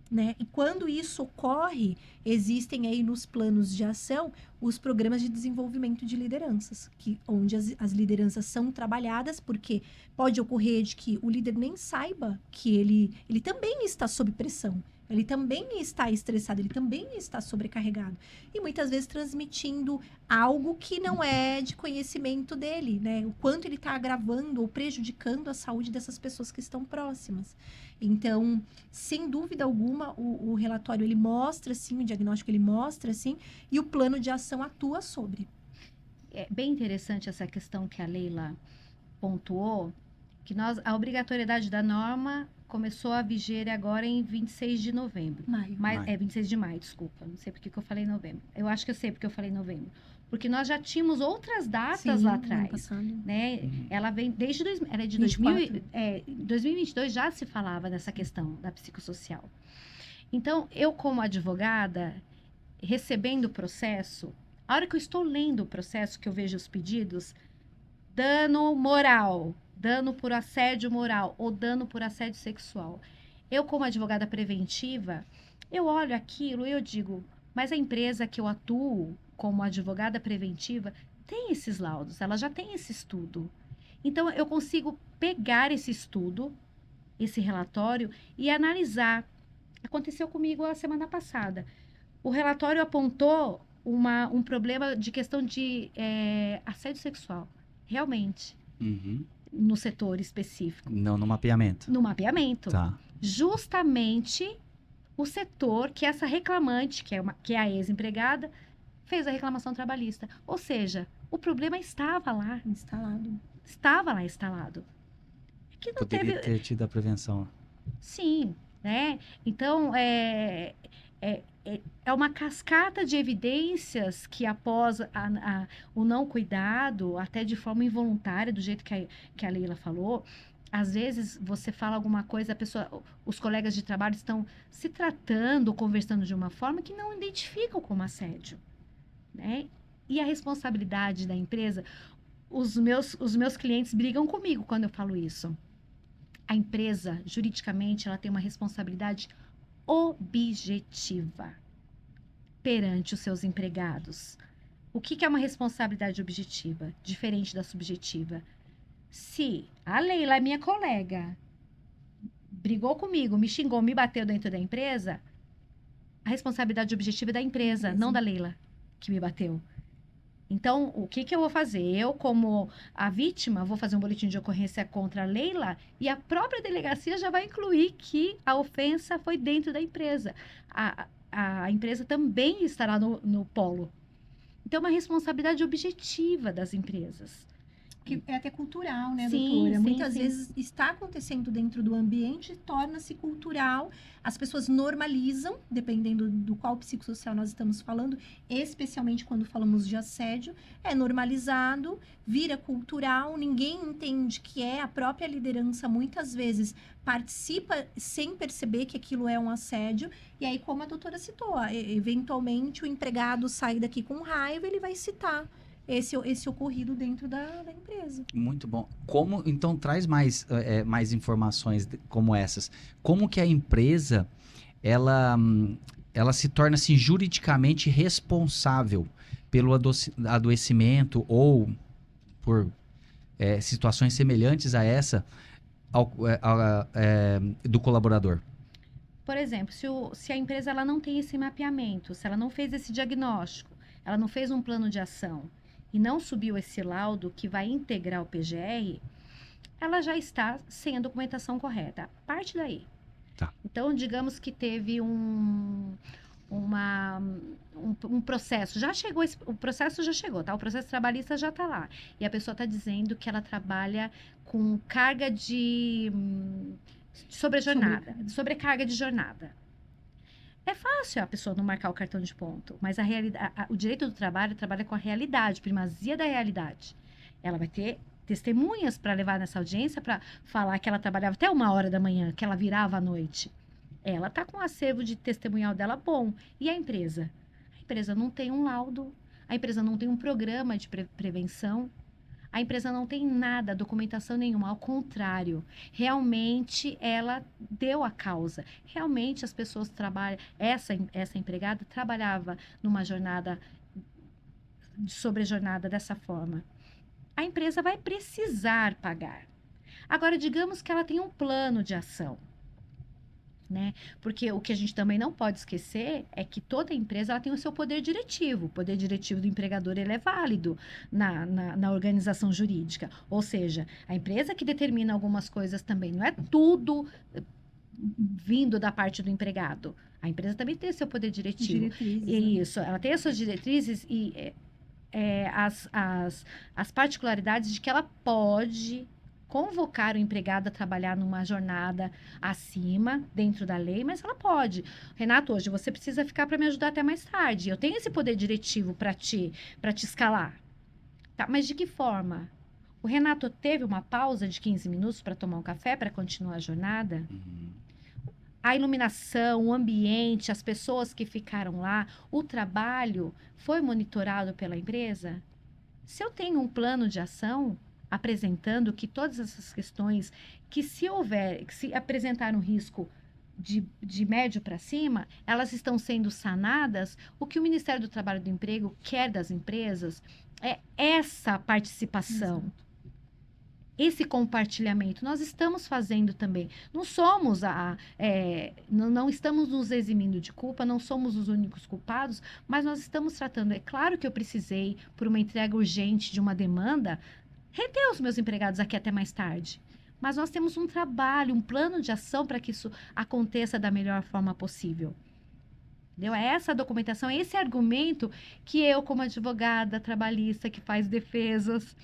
Né? E quando isso ocorre, existem aí nos planos de ação os programas de desenvolvimento de lideranças, onde as lideranças são trabalhadas, porque pode ocorrer de que o líder nem saiba que ele também está sob pressão, ele também está estressado, ele também está sobrecarregado. E muitas vezes transmitindo algo que não é de conhecimento dele, né? O quanto ele está agravando ou prejudicando a saúde dessas pessoas que estão próximas. Então, sem dúvida alguma, o relatório ele mostra, sim, o diagnóstico ele mostra, sim, e o plano de ação atua sobre. É bem interessante essa questão que a Leila pontuou, que a obrigatoriedade da norma começou a viger agora em 26 de novembro. Maio. 26 de maio, desculpa. Não sei porque que eu falei novembro. Eu acho que eu sei porque eu falei novembro. Porque nós já tínhamos outras datas lá atrás, né? Ela vem desde ela é de 2022 já se falava dessa questão da psicossocial. Então, eu como advogada, recebendo o processo, a hora que eu estou lendo o processo, que eu vejo os pedidos, dano moral, dano por assédio moral ou dano por assédio sexual. Eu, como advogada preventiva, eu olho aquilo e eu digo, mas a empresa que eu atuo como advogada preventiva tem esses laudos, ela já tem esse estudo. Então, eu consigo pegar esse estudo, esse relatório e analisar. Aconteceu comigo a semana passada. O relatório apontou um problema de questão de assédio sexual. Realmente. No setor específico. Não no mapeamento. No mapeamento. Tá. Justamente o setor que essa reclamante, que é a ex-empregada, fez a reclamação trabalhista. Ou seja, o problema estava lá. Estava lá instalado. Que não Poderia ter tido a prevenção. Sim, né? Então, é uma cascata de evidências que após o não cuidado, até de forma involuntária, do jeito que a Leila falou, às vezes você fala alguma coisa, os colegas de trabalho estão se tratando, conversando de uma forma que não identificam como assédio, né? E a responsabilidade da empresa, os meus clientes brigam comigo quando eu falo isso. A empresa, juridicamente, ela tem uma responsabilidade objetiva perante os seus empregados. O que é uma responsabilidade objetiva? Diferente da subjetiva. Se a Leila, minha colega, brigou comigo, me xingou, me bateu dentro da empresa, a responsabilidade objetiva é da empresa, não da Leila, que me bateu. Então, o que eu vou fazer? Eu, como a vítima, vou fazer um boletim de ocorrência contra a Leila e a própria delegacia já vai incluir que a ofensa foi dentro da empresa. A empresa também estará no polo. Então, é uma responsabilidade objetiva das empresas. Que é até cultural, né, Sim, doutora? sim, Muitas sim. vezes está acontecendo dentro do ambiente, torna-se cultural, as pessoas normalizam, dependendo do qual psicossocial nós estamos falando, especialmente quando falamos de assédio, é normalizado, vira cultural, ninguém entende que é a própria liderança, muitas vezes participa sem perceber que aquilo é um assédio, e aí, como a doutora citou, eventualmente o empregado sai daqui com raiva, ele vai citar esse ocorrido dentro da empresa. Muito bom. Como, então, traz mais informações como essas. Como que a empresa, ela se torna, assim, juridicamente responsável pelo adoecimento ou por situações semelhantes a essa do colaborador? Por exemplo, se a empresa ela não tem esse mapeamento, se ela não fez esse diagnóstico, ela não fez um plano de ação e não subiu esse laudo que vai integrar o PGR, ela já está sem a documentação correta. Parte daí. Tá. Então, digamos que teve um processo, o processo já chegou, tá? O processo trabalhista já está lá. E a pessoa está dizendo que ela trabalha com carga de sobrecarga de jornada. É fácil a pessoa não marcar o cartão de ponto, mas o direito do trabalho trabalha com a realidade, primazia da realidade. Ela vai ter testemunhas para levar nessa audiência para falar que ela trabalhava até 1h da manhã, que ela virava à noite. Ela está com o acervo de testemunhal dela bom. E a empresa? A empresa não tem um laudo, a empresa não tem um programa de prevenção, a empresa não tem nada, documentação nenhuma, ao contrário. Realmente ela deu a causa. Realmente as pessoas trabalham. Essa empregada trabalhava numa jornada, sobrejornada dessa forma. A empresa vai precisar pagar. Agora, digamos que ela tem um plano de ação. Né? Porque o que a gente também não pode esquecer é que toda empresa ela tem o seu poder diretivo. O poder diretivo do empregador ele é válido na organização jurídica. Ou seja, a empresa que determina algumas coisas também. Não é tudo vindo da parte do empregado. A empresa também tem o seu poder diretivo. Diretrizes, Isso, ela tem as suas diretrizes e as particularidades de que ela pode convocar o empregado a trabalhar numa jornada acima, dentro da lei, mas ela pode. Renato, hoje você precisa ficar para me ajudar até mais tarde. Eu tenho esse poder diretivo para te escalar. Tá, mas de que forma? O Renato teve uma pausa de 15 minutos para tomar um café, para continuar a jornada? A iluminação, o ambiente, as pessoas que ficaram lá, o trabalho foi monitorado pela empresa? Se eu tenho um plano de ação apresentando que todas essas questões, que se apresentar um risco de médio para cima, elas estão sendo sanadas, o que o Ministério do Trabalho e do Emprego quer das empresas é essa participação. Exato. Esse compartilhamento, nós estamos fazendo também. Não somos não estamos nos eximindo de culpa, não somos os únicos culpados, mas nós estamos tratando. É claro que eu precisei, por uma entrega urgente de uma demanda, reter os meus empregados aqui até mais tarde. Mas nós temos um trabalho, um plano de ação para que isso aconteça da melhor forma possível. Entendeu? É essa documentação, é esse argumento que eu, como advogada trabalhista que faz defesas,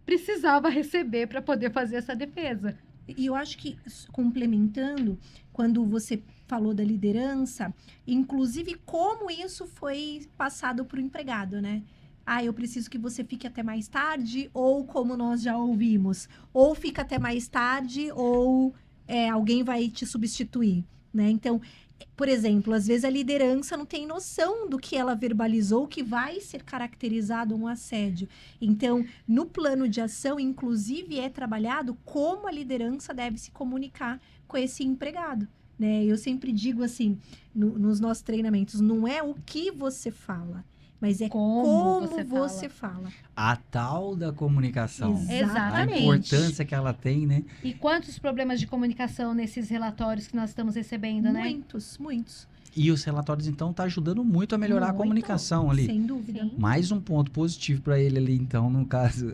precisava receber para poder fazer essa defesa. E eu acho que, complementando, quando você falou da liderança, inclusive como isso foi passado para o empregado, né? Eu preciso que você fique até mais tarde, ou como nós já ouvimos, ou fica até mais tarde, ou alguém vai te substituir, né? Então, por exemplo, às vezes a liderança não tem noção do que ela verbalizou, que vai ser caracterizado um assédio. Então, no plano de ação, inclusive, é trabalhado como a liderança deve se comunicar com esse empregado, né? Eu sempre digo assim, nos nossos treinamentos, não é o que você fala, mas é como você fala. A tal da comunicação. Exatamente. A importância que ela tem, né? E quantos problemas de comunicação nesses relatórios que nós estamos recebendo, né? Muitos. E os relatórios, então, tá ajudando muito a melhorar a comunicação ali. Sem dúvida. Sim. Mais um ponto positivo para ele ali, então, no caso.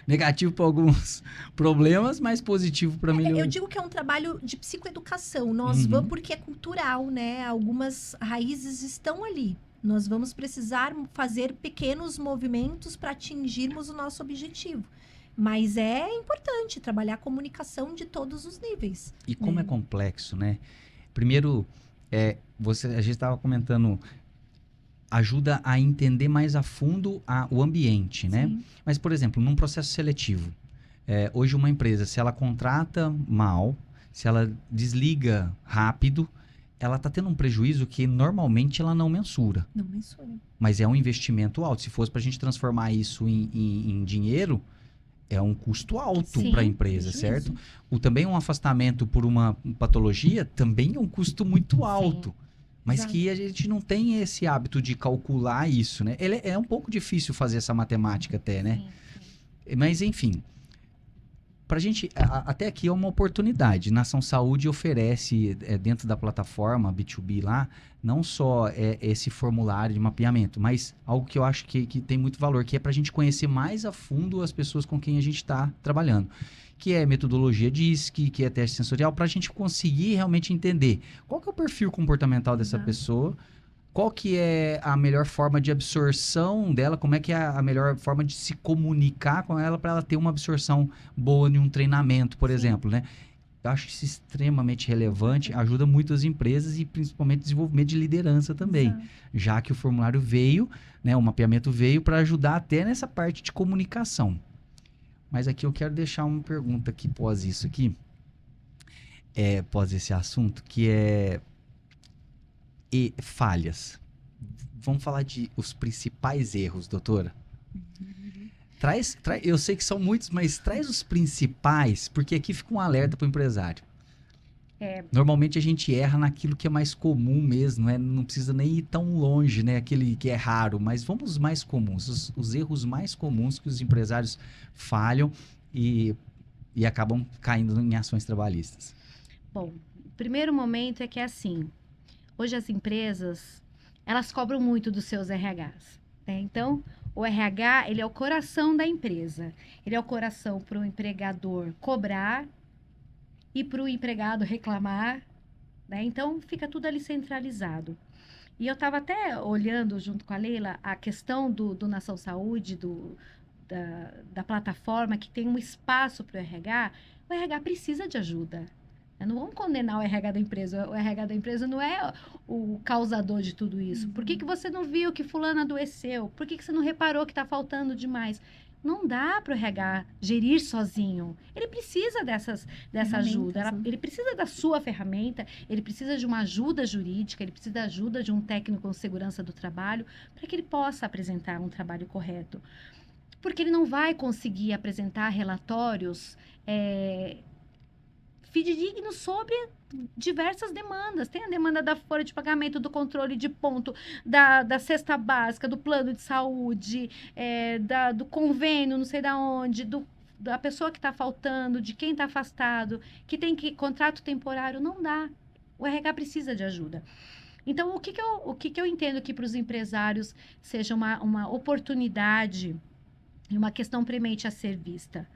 Negativo para alguns problemas, mas positivo para melhorar. Eu digo que é um trabalho de psicoeducação. Nós vamos, porque é cultural, né? Algumas raízes estão ali. Nós vamos precisar fazer pequenos movimentos para atingirmos o nosso objetivo. Mas é importante trabalhar a comunicação de todos os níveis. E como é complexo, né? Primeiro, a gente estava comentando, ajuda a entender mais a fundo o ambiente, né? Sim. Mas, por exemplo, num processo seletivo, hoje uma empresa, se ela contrata mal, se ela desliga rápido, ela está tendo um prejuízo que normalmente ela não mensura. Não mensura. Mas é um investimento alto. Se fosse para a gente transformar isso em dinheiro, é um custo alto Sim, para a empresa, prejuízo. certo? Também um afastamento por uma patologia também é um custo muito alto. Mas Exato. que a gente não tem esse hábito de calcular isso, né? É um pouco difícil fazer essa matemática até, né? Sim. Mas, enfim, pra gente, até aqui é uma oportunidade. Nação Saúde oferece, dentro da plataforma B2B lá, não só esse formulário de mapeamento, mas algo que eu acho que tem muito valor, que é pra gente conhecer mais a fundo as pessoas com quem a gente está trabalhando. Que é metodologia DISC, que é teste sensorial, pra gente conseguir realmente entender qual que é o perfil comportamental dessa Exato. pessoa, qual que é a melhor forma de absorção dela, como é que é a melhor forma de se comunicar com ela para ela ter uma absorção boa em um treinamento, por Sim. exemplo, né? Eu acho isso extremamente relevante, ajuda muito as empresas e principalmente desenvolvimento de liderança também, Exato. já que o formulário veio, né, o mapeamento veio para ajudar até nessa parte de comunicação. Mas aqui eu quero deixar uma pergunta aqui pós isso aqui, pós esse assunto, que é falhas. Vamos falar de os principais erros, doutora. Eu sei que são muitos, mas traz os principais, porque aqui fica um alerta para o empresário. Normalmente a gente erra naquilo que é mais comum mesmo, não precisa nem ir tão longe, né? Aquele que é raro, mas vamos os mais comuns, os erros mais comuns que os empresários falham e acabam caindo em ações trabalhistas. Bom, o primeiro momento é que é assim, hoje as empresas, elas cobram muito dos seus RHs, né? Então, o RH, ele é o coração da empresa. Ele é o coração para o empregador cobrar e para o empregado reclamar, né? Então, fica tudo ali centralizado. E eu estava até olhando junto com a Leila a questão do Nação Saúde, da plataforma que tem um espaço para o RH. O RH precisa de ajuda. Não vamos condenar o RH da empresa. O RH da empresa não é o causador de tudo isso. Por que você não viu que fulano adoeceu? Por que você não reparou que está faltando demais? Não dá para o RH gerir sozinho. Ele precisa dessa ajuda. Ele precisa da sua ferramenta, ele precisa de uma ajuda jurídica, ele precisa da ajuda de um técnico de segurança do trabalho para que ele possa apresentar um trabalho correto. Porque ele não vai conseguir apresentar relatórios fidedignos sobre diversas demandas. Tem a demanda da folha de pagamento, do controle de ponto, da cesta básica, do plano de saúde, do convênio, não sei da onde, da pessoa que está faltando, de quem está afastado, que tem contrato temporário. Não dá. O RH precisa de ajuda. Então, o que eu entendo que para os empresários seja uma oportunidade e uma questão premente a ser vista?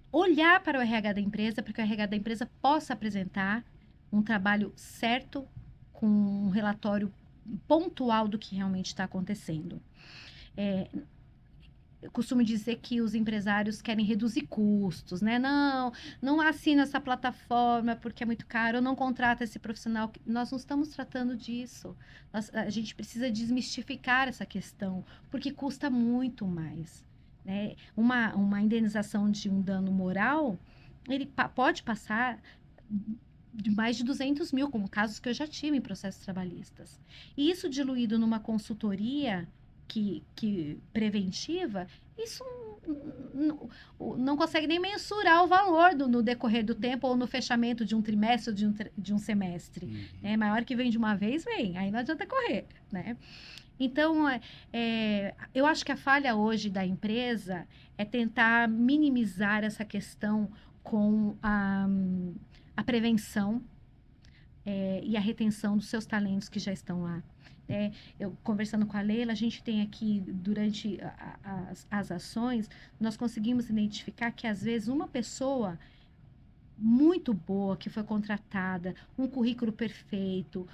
Olhar para o RH da empresa, para que o RH da empresa possa apresentar um trabalho certo, com um relatório pontual do que realmente está acontecendo. Eu costumo dizer que os empresários querem reduzir custos, né? Não assina essa plataforma porque é muito caro, ou não contrata esse profissional. Nós não estamos tratando disso. A gente precisa desmistificar essa questão, porque custa muito mais. Né? Uma indenização de um dano moral, ele pode passar de mais de 200 mil, como casos que eu já tive em processos trabalhistas. E isso diluído numa consultoria que preventiva, isso não consegue nem mensurar o valor no decorrer do tempo ou no fechamento de um trimestre ou de um semestre. Maior que vem de uma vez, vem. Aí não adianta correr, né? Então, eu acho que a falha hoje da empresa é tentar minimizar essa questão com a prevenção e a retenção dos seus talentos que já estão lá. Eu conversando com a Leila, a gente tem aqui, durante as ações, nós conseguimos identificar que, às vezes, uma pessoa muito boa que foi contratada, um currículo perfeito,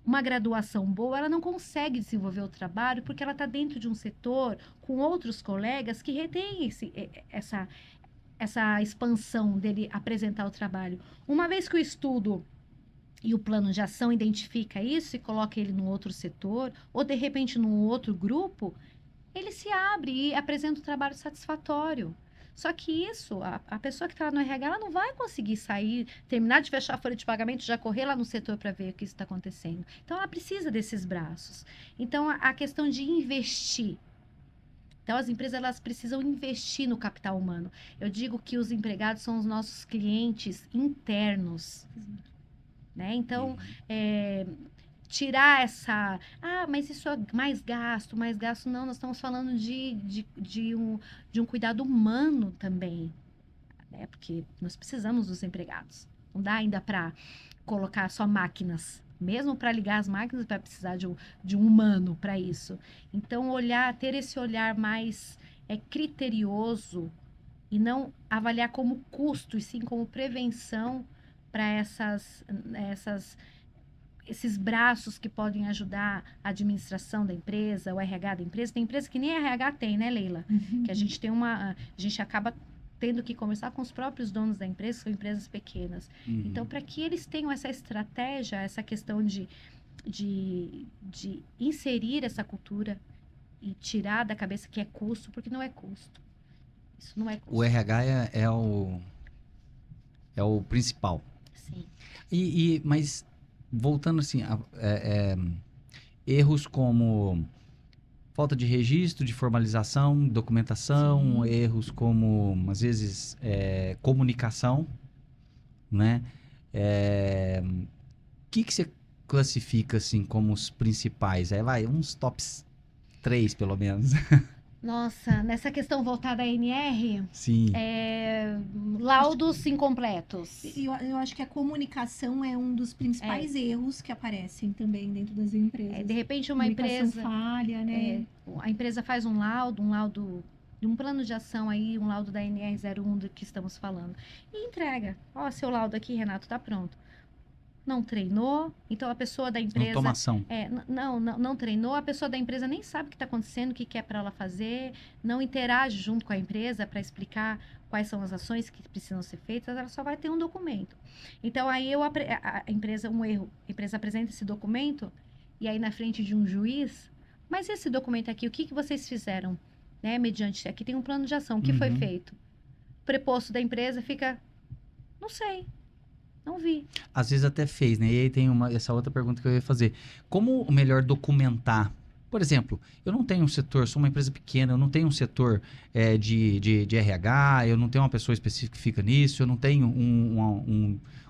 uma graduação boa, ela não consegue desenvolver o trabalho porque ela está dentro de um setor com outros colegas que retêm essa expansão dele apresentar o trabalho. Uma vez que o estudo e o plano de ação identifica isso e coloca ele num outro setor, ou de repente num outro grupo, ele se abre e apresenta um trabalho satisfatório. Só que isso, a pessoa que está no RH, ela não vai conseguir sair, terminar de fechar a folha de pagamento, já correr lá no setor para ver o que está acontecendo. Então, ela precisa desses braços. Então, a questão de investir. Então, as empresas, elas precisam investir no capital humano. Eu digo que os empregados são os nossos clientes internos. Né? Então, tirar essa... Ah, mas isso é mais gasto, mais gasto. Não, nós estamos falando de um cuidado humano também. Né? Porque nós precisamos dos empregados. Não dá ainda para colocar só máquinas. Mesmo para ligar as máquinas, vai precisar de um humano para isso. Então, ter esse olhar mais criterioso e não avaliar como custo, e sim como prevenção para esses braços que podem ajudar a administração da empresa, o RH da empresa. Tem empresa que nem RH tem, né, Leila? Que a gente acaba tendo que conversar com os próprios donos da empresa, que são empresas pequenas. Então, para que eles tenham essa estratégia, essa questão de inserir essa cultura e tirar da cabeça que é custo, porque não é custo. Isso não é custo. O RH é o principal. Sim. Mas, voltando assim, erros como falta de registro, de formalização, documentação, Sim. erros como, às vezes, comunicação, né? O que você classifica, assim, como os principais? Vai, uns tops 3, pelo menos. Nossa, nessa questão voltada à NR, Sim. laudos incompletos. Eu acho que a comunicação é um dos principais erros que aparecem também dentro das empresas. De repente, uma comunicação empresa falha, né? A empresa faz um laudo de um plano de ação aí, um laudo da NR01 do que estamos falando, e entrega. Ó, seu laudo aqui, Renato, tá pronto. Não treinou, então a pessoa da empresa... Automação. Não treinou, a pessoa da empresa nem sabe o que está acontecendo, o que é para ela fazer, não interage junto com a empresa para explicar quais são as ações que precisam ser feitas, ela só vai ter um documento. Então, aí a empresa apresenta esse documento, e aí na frente de um juiz, mas esse documento aqui, o que vocês fizeram? Né? Mediante, aqui tem um plano de ação, o que foi feito? O preposto da empresa fica, não sei. Não vi. Às vezes até fez, né? E aí tem essa outra pergunta que eu ia fazer. Como melhor documentar? Por exemplo, eu não tenho um setor, sou uma empresa pequena, eu não tenho um setor de RH, eu não tenho uma pessoa específica que fica nisso, eu não tenho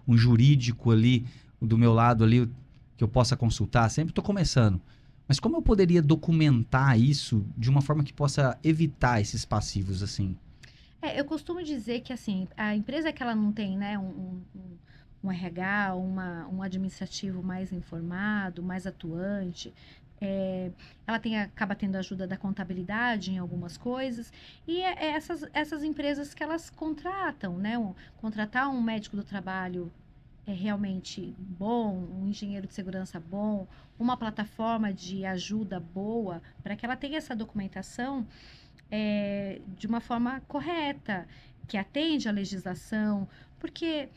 um jurídico ali do meu lado ali que eu possa consultar. Sempre estou começando. Mas como eu poderia documentar isso de uma forma que possa evitar esses passivos, assim? Eu costumo dizer que, assim, a empresa que ela não tem, né, um RH, um administrativo mais informado, mais atuante, ela acaba tendo ajuda da contabilidade em algumas coisas, e essas empresas que elas contratam, né, contratar um médico do trabalho realmente bom, um engenheiro de segurança bom, uma plataforma de ajuda boa, para que ela tenha essa documentação de uma forma correta, que atende à legislação, porque,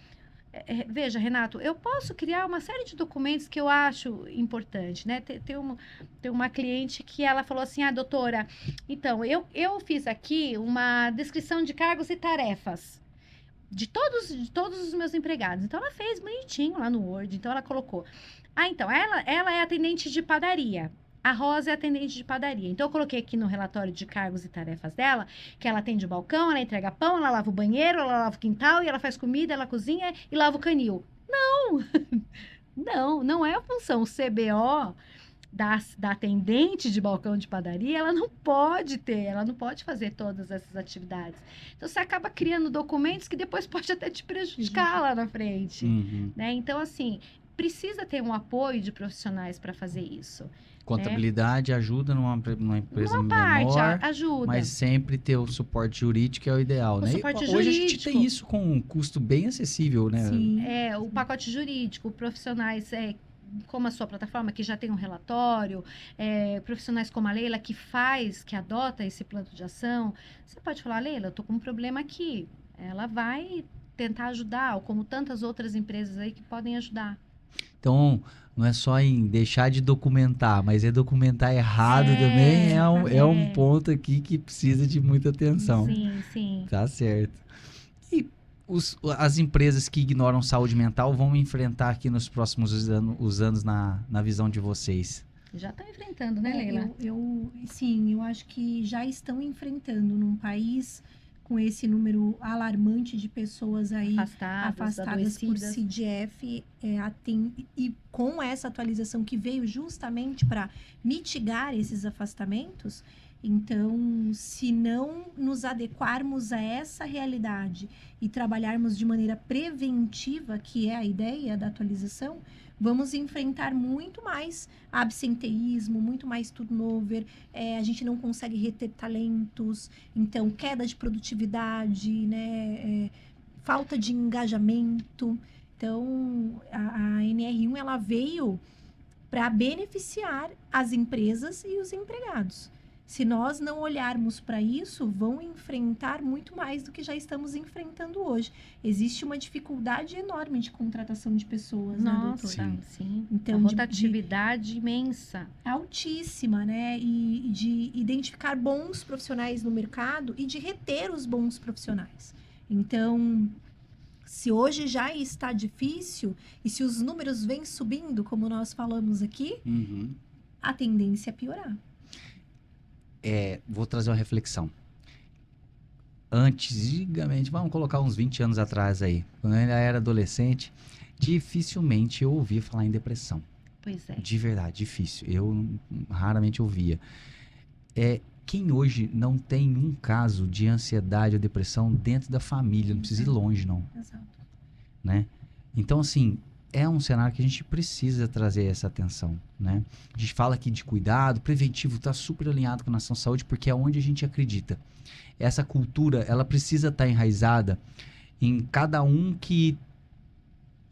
veja, Renato, eu posso criar uma série de documentos que eu acho importante, né? Tem uma cliente que ela falou assim, doutora, então, eu fiz aqui uma descrição de cargos e tarefas de todos os meus empregados. Então, ela fez bonitinho lá no Word, então ela colocou, então, ela é atendente de padaria. A Rosa é atendente de padaria. Então, eu coloquei aqui no relatório de cargos e tarefas dela, que ela atende o balcão, ela entrega pão, ela lava o banheiro, ela lava o quintal, e ela faz comida, ela cozinha e lava o canil. Não é a função. O CBO da atendente de balcão de padaria, ela não pode fazer todas essas atividades. Então, você acaba criando documentos que depois pode até te prejudicar lá na frente. Uhum. Né? Então, assim, precisa ter um apoio de profissionais para fazer isso. Contabilidade ajuda numa empresa Uma parte menor, ajuda. mas sempre ter o suporte jurídico é o ideal, né? suporte Hoje a gente jurídico. tem isso com um custo bem acessível, né? Sim. O pacote jurídico, profissionais como a sua plataforma, que já tem um relatório, profissionais como a Leila, que adota esse plano de ação. Você pode falar, Leila, eu estou com um problema aqui. Ela vai tentar ajudar, ou como tantas outras empresas aí que podem ajudar. Então, não é só em deixar de documentar, mas documentar errado também é um ponto aqui que precisa de muita atenção. Sim, sim. Tá certo. E as empresas que ignoram saúde mental vão enfrentar aqui nos próximos anos na visão de vocês? Já estão enfrentando, né, Leila? Sim, eu acho que já estão enfrentando num país com esse número alarmante de pessoas aí afastadas por CDF, e com essa atualização que veio justamente para mitigar esses afastamentos. Então, se não nos adequarmos a essa realidade e trabalharmos de maneira preventiva, que é a ideia da atualização, vamos enfrentar muito mais absenteísmo, muito mais turnover, a gente não consegue reter talentos, então queda de produtividade, né, falta de engajamento. Então, a NR1 ela veio para beneficiar as empresas e os empregados. Se nós não olharmos para isso, vão enfrentar muito mais do que já estamos enfrentando hoje. Existe uma dificuldade enorme de contratação de pessoas, né, doutora? Sim. Então, a rotatividade imensa. Altíssima, né? E de identificar bons profissionais no mercado e de reter os bons profissionais. Então, se hoje já está difícil e se os números vêm subindo, como nós falamos aqui, a tendência é piorar. Vou trazer uma reflexão. Antigamente, vamos colocar uns 20 anos atrás aí, quando eu ainda era adolescente, dificilmente eu ouvia falar em depressão. Pois é. De verdade, difícil. Eu raramente ouvia. Quem hoje não tem um caso de ansiedade ou depressão dentro da família, não precisa ir longe, não. Exato. Né? Então, assim, é um cenário que a gente precisa trazer essa atenção, né? A gente fala aqui de cuidado, preventivo, está super alinhado com a Nação Saúde, porque é onde a gente acredita. Essa cultura, ela precisa estar enraizada em cada um que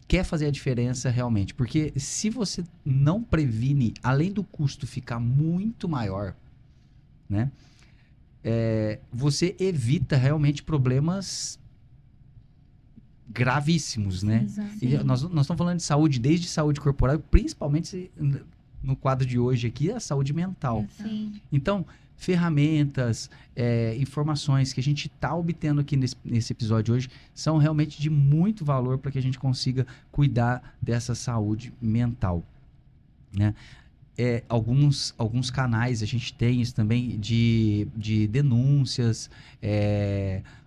quer fazer a diferença realmente. Porque se você não previne, além do custo ficar muito maior, né? Você evita realmente problemas gravíssimos, né? E nós estamos falando de saúde, desde saúde corporal, principalmente no quadro de hoje aqui, a saúde mental. Sim. Então, ferramentas, informações que a gente está obtendo aqui nesse episódio hoje são realmente de muito valor para que a gente consiga cuidar dessa saúde mental, né? Alguns canais a gente tem isso também de denúncias,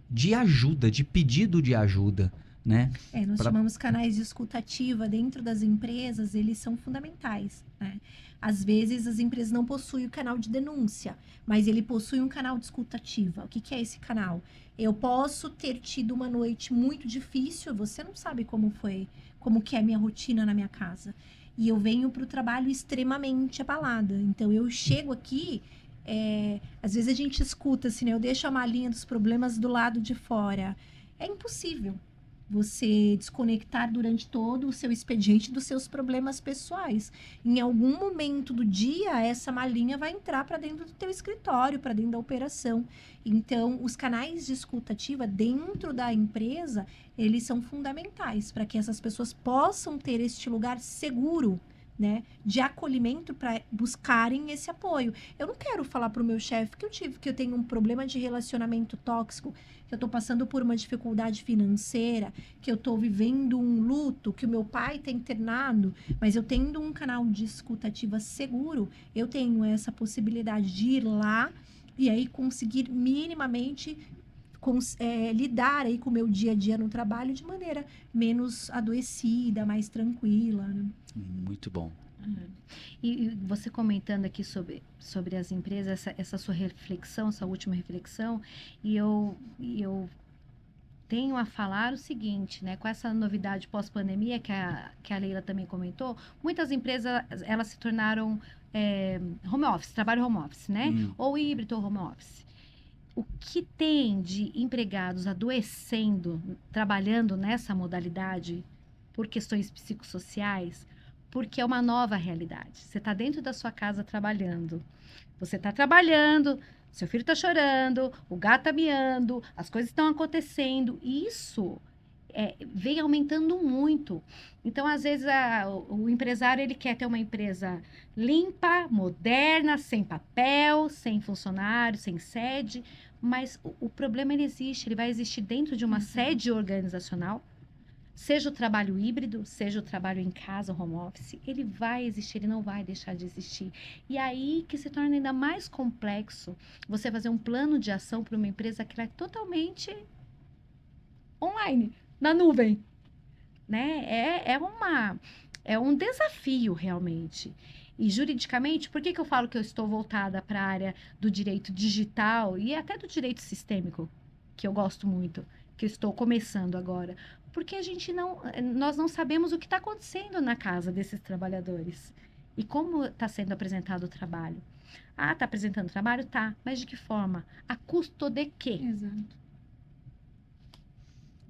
de ajuda, de pedido de ajuda, né? Nós chamamos canais de escutativa dentro das empresas, eles são fundamentais, né? Às vezes as empresas não possuem o canal de denúncia, mas ele possui um canal de escutativa. O que é esse canal? Eu posso ter tido uma noite muito difícil, você não sabe como que é a minha rotina na minha casa. E eu venho para o trabalho extremamente abalada. Então, eu chego aqui, às vezes a gente escuta assim, né? Eu deixo a malinha dos problemas do lado de fora. É impossível você desconectar durante todo o seu expediente dos seus problemas pessoais. Em algum momento do dia, essa malinha vai entrar para dentro do teu escritório, para dentro da operação. Então, os canais de escutativa dentro da empresa, eles são fundamentais para que essas pessoas possam ter este lugar seguro, né, de acolhimento para buscarem esse apoio. Eu não quero falar para o meu chefe que eu tenho um problema de relacionamento tóxico, que eu estou passando por uma dificuldade financeira, que eu estou vivendo um luto, que o meu pai está internado, mas eu tendo um canal de escutativa seguro, eu tenho essa possibilidade de ir lá e aí conseguir minimamente lidar aí com o meu dia a dia no trabalho de maneira menos adoecida, mais tranquila, né? Muito bom. E você comentando aqui sobre as empresas, essa sua reflexão, essa última reflexão, e eu tenho a falar o seguinte, né? Com essa novidade pós-pandemia que a Leila também comentou, muitas empresas, elas se tornaram home office, trabalho home office, né? Ou híbrido ou home office. O que tem de empregados adoecendo, trabalhando nessa modalidade por questões psicossociais, porque é uma nova realidade. Você está dentro da sua casa trabalhando. Você está trabalhando, seu filho está chorando, o gato está miando, as coisas estão acontecendo. Isso vem aumentando muito. Então, às vezes, o empresário ele quer ter uma empresa limpa, moderna, sem papel, sem funcionário, sem sede. Mas o problema ele existe, ele vai existir dentro de uma sede organizacional. Seja o trabalho híbrido, seja o trabalho em casa, home office, ele vai existir, ele não vai deixar de existir. E aí que se torna ainda mais complexo você fazer um plano de ação para uma empresa que é totalmente online, na nuvem, né? É um desafio realmente. E juridicamente, por que eu falo que eu estou voltada para a área do direito digital e até do direito sistêmico, que eu gosto muito, que eu estou começando agora? Porque nós não sabemos o que está acontecendo na casa desses trabalhadores. E como está sendo apresentado o trabalho. Ah, está apresentando o trabalho? Tá. Mas de que forma? A custo de quê? Exato.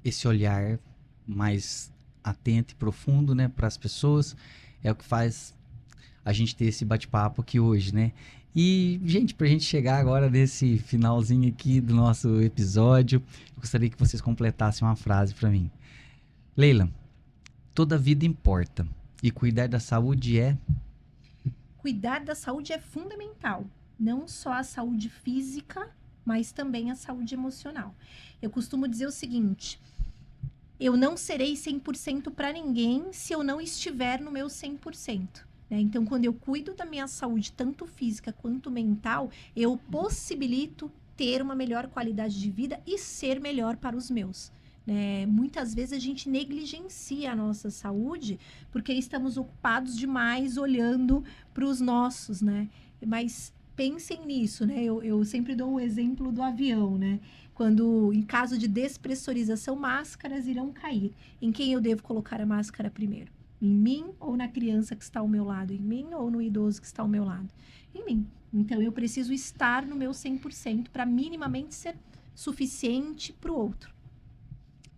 Esse olhar mais atento e profundo, né, para as pessoas é o que faz a gente ter esse bate-papo aqui hoje, né? E, gente, pra gente chegar agora nesse finalzinho aqui do nosso episódio, eu gostaria que vocês completassem uma frase para mim. Leila, toda vida importa e cuidar da saúde é... Cuidar da saúde é fundamental. Não só a saúde física, mas também a saúde emocional. Eu costumo dizer o seguinte: eu não serei 100% para ninguém se eu não estiver no meu 100%. Né? Então, quando eu cuido da minha saúde, tanto física quanto mental, eu possibilito ter uma melhor qualidade de vida e ser melhor para os meus. Muitas vezes a gente negligencia a nossa saúde porque estamos ocupados demais olhando para os nossos, né? Mas pensem nisso, né? Eu sempre dou o exemplo do avião, né? Quando, em caso de despressurização, máscaras irão cair. Em quem eu devo colocar a máscara primeiro? Em mim ou na criança que está ao meu lado? Em mim ou no idoso que está ao meu lado? Em mim. Então, eu preciso estar no meu 100% para minimamente ser suficiente para o outro.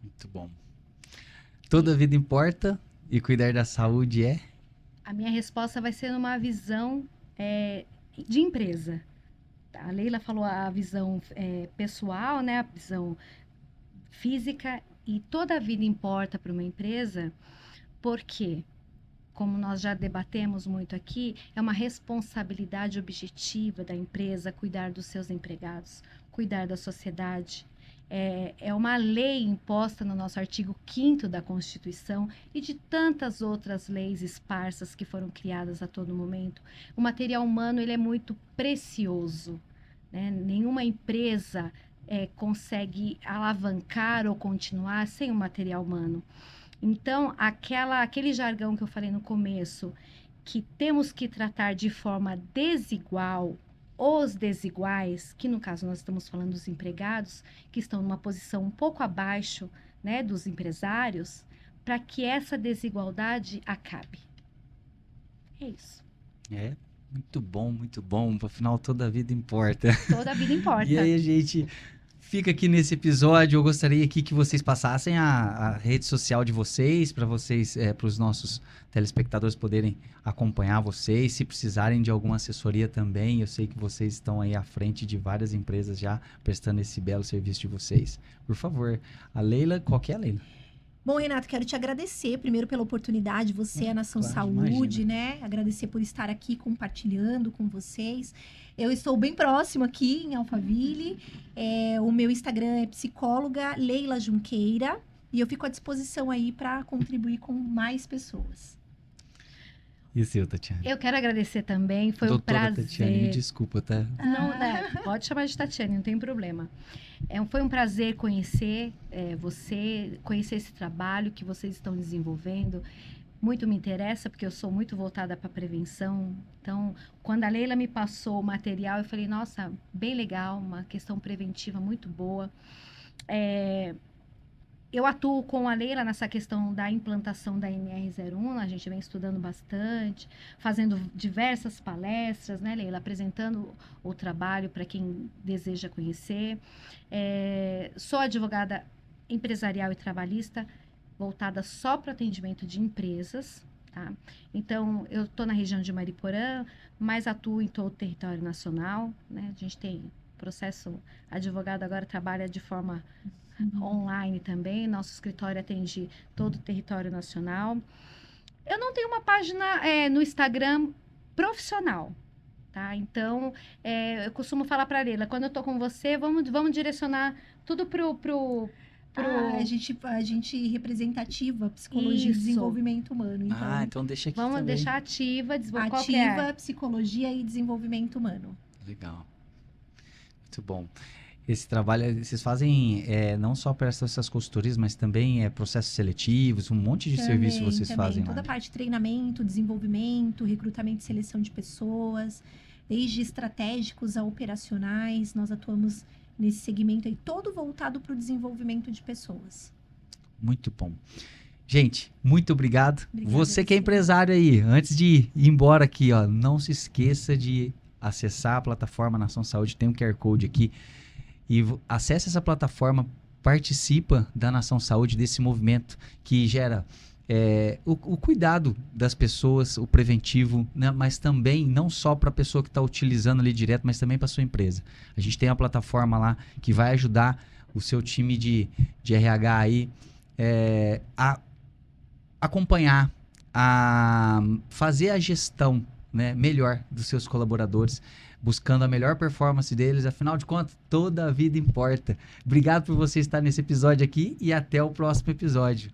Muito bom. Toda vida importa e cuidar da saúde é... A minha resposta vai ser numa visão de empresa. A Leila falou a visão pessoal, né? A visão física, e toda a vida importa para uma empresa, porque, como nós já debatemos muito aqui, é uma responsabilidade objetiva da empresa cuidar dos seus empregados, cuidar da sociedade. É uma lei imposta no nosso artigo 5º da Constituição e de tantas outras leis esparsas que foram criadas a todo momento. O material humano ele é muito precioso, né? Nenhuma empresa consegue alavancar ou continuar sem o material humano. Então, aquele jargão que eu falei no começo, que temos que tratar de forma desigual os desiguais, que no caso nós estamos falando dos empregados, que estão numa posição um pouco abaixo, né, dos empresários, para que essa desigualdade acabe. É isso. Muito bom. Afinal, toda a vida importa. Toda a vida importa. E aí a gente fica aqui nesse episódio. Eu gostaria aqui que vocês passassem a rede social de vocês, para os nossos telespectadores poderem acompanhar vocês, se precisarem de alguma assessoria também. Eu sei que vocês estão aí à frente de várias empresas já prestando esse belo serviço de vocês. Por favor, a Leila, qual que é a Leila? Bom, Renato, quero te agradecer primeiro pela oportunidade, você, a Nação Saúde, imagina. né? Agradecer por estar aqui compartilhando com vocês. Eu estou bem próximo aqui em Alphaville. O meu Instagram é psicóloga Leila Junqueira e eu fico à disposição aí para contribuir com mais pessoas. E o seu, Tatiane? Eu quero agradecer também, foi um Doutora prazer. Tatiane, me desculpa, tá? Não, né? Pode chamar de Tatiane, não tem problema. Foi um prazer conhecer você, conhecer esse trabalho que vocês estão desenvolvendo. Muito me interessa, porque eu sou muito voltada para prevenção. Então, quando a Leila me passou o material, eu falei, nossa, bem legal, uma questão preventiva muito boa. Eu atuo com a Leila nessa questão da implantação da NR01, a gente vem estudando bastante, fazendo diversas palestras, né, Leila? Apresentando o trabalho para quem deseja conhecer. Sou advogada empresarial e trabalhista, voltada só para atendimento de empresas, tá? Então, eu estou na região de Mariporã, mas atuo em todo o território nacional, né? A gente tem processo, advogado agora trabalha de forma online também, nosso escritório atende todo o território nacional. Eu não tenho uma página no Instagram profissional, tá? Então, eu costumo falar para a Leila, quando eu tô com você, vamos direcionar tudo A gente representativa, psicologia e Isso. desenvolvimento humano. Então, Então deixa aqui Vamos também. deixar ativa, qual que ativa, é? psicologia e desenvolvimento humano. Legal. Muito bom. Esse trabalho, vocês fazem não só para essas consultorias, mas também processos seletivos, um monte de serviço vocês fazem lá. Toda a parte de treinamento, desenvolvimento, recrutamento e seleção de pessoas, desde estratégicos a operacionais, nós atuamos nesse segmento aí, todo voltado para o desenvolvimento de pessoas. Muito bom. Gente, muito obrigado. Obrigada, Você que é Luciana. empresário aí, antes de ir embora aqui, ó, não se esqueça de acessar a plataforma Nação Saúde, tem um QR Code aqui. E acesse essa plataforma, participa da Nação Saúde, desse movimento que gera o cuidado das pessoas, o preventivo, né? Mas também não só para a pessoa que está utilizando ali direto, mas também para sua empresa. A gente tem uma plataforma lá que vai ajudar o seu time de RH aí a acompanhar, a fazer a gestão, né, melhor dos seus colaboradores, buscando a melhor performance deles. Afinal de contas, toda a vida importa. Obrigado por você estar nesse episódio aqui e até o próximo episódio.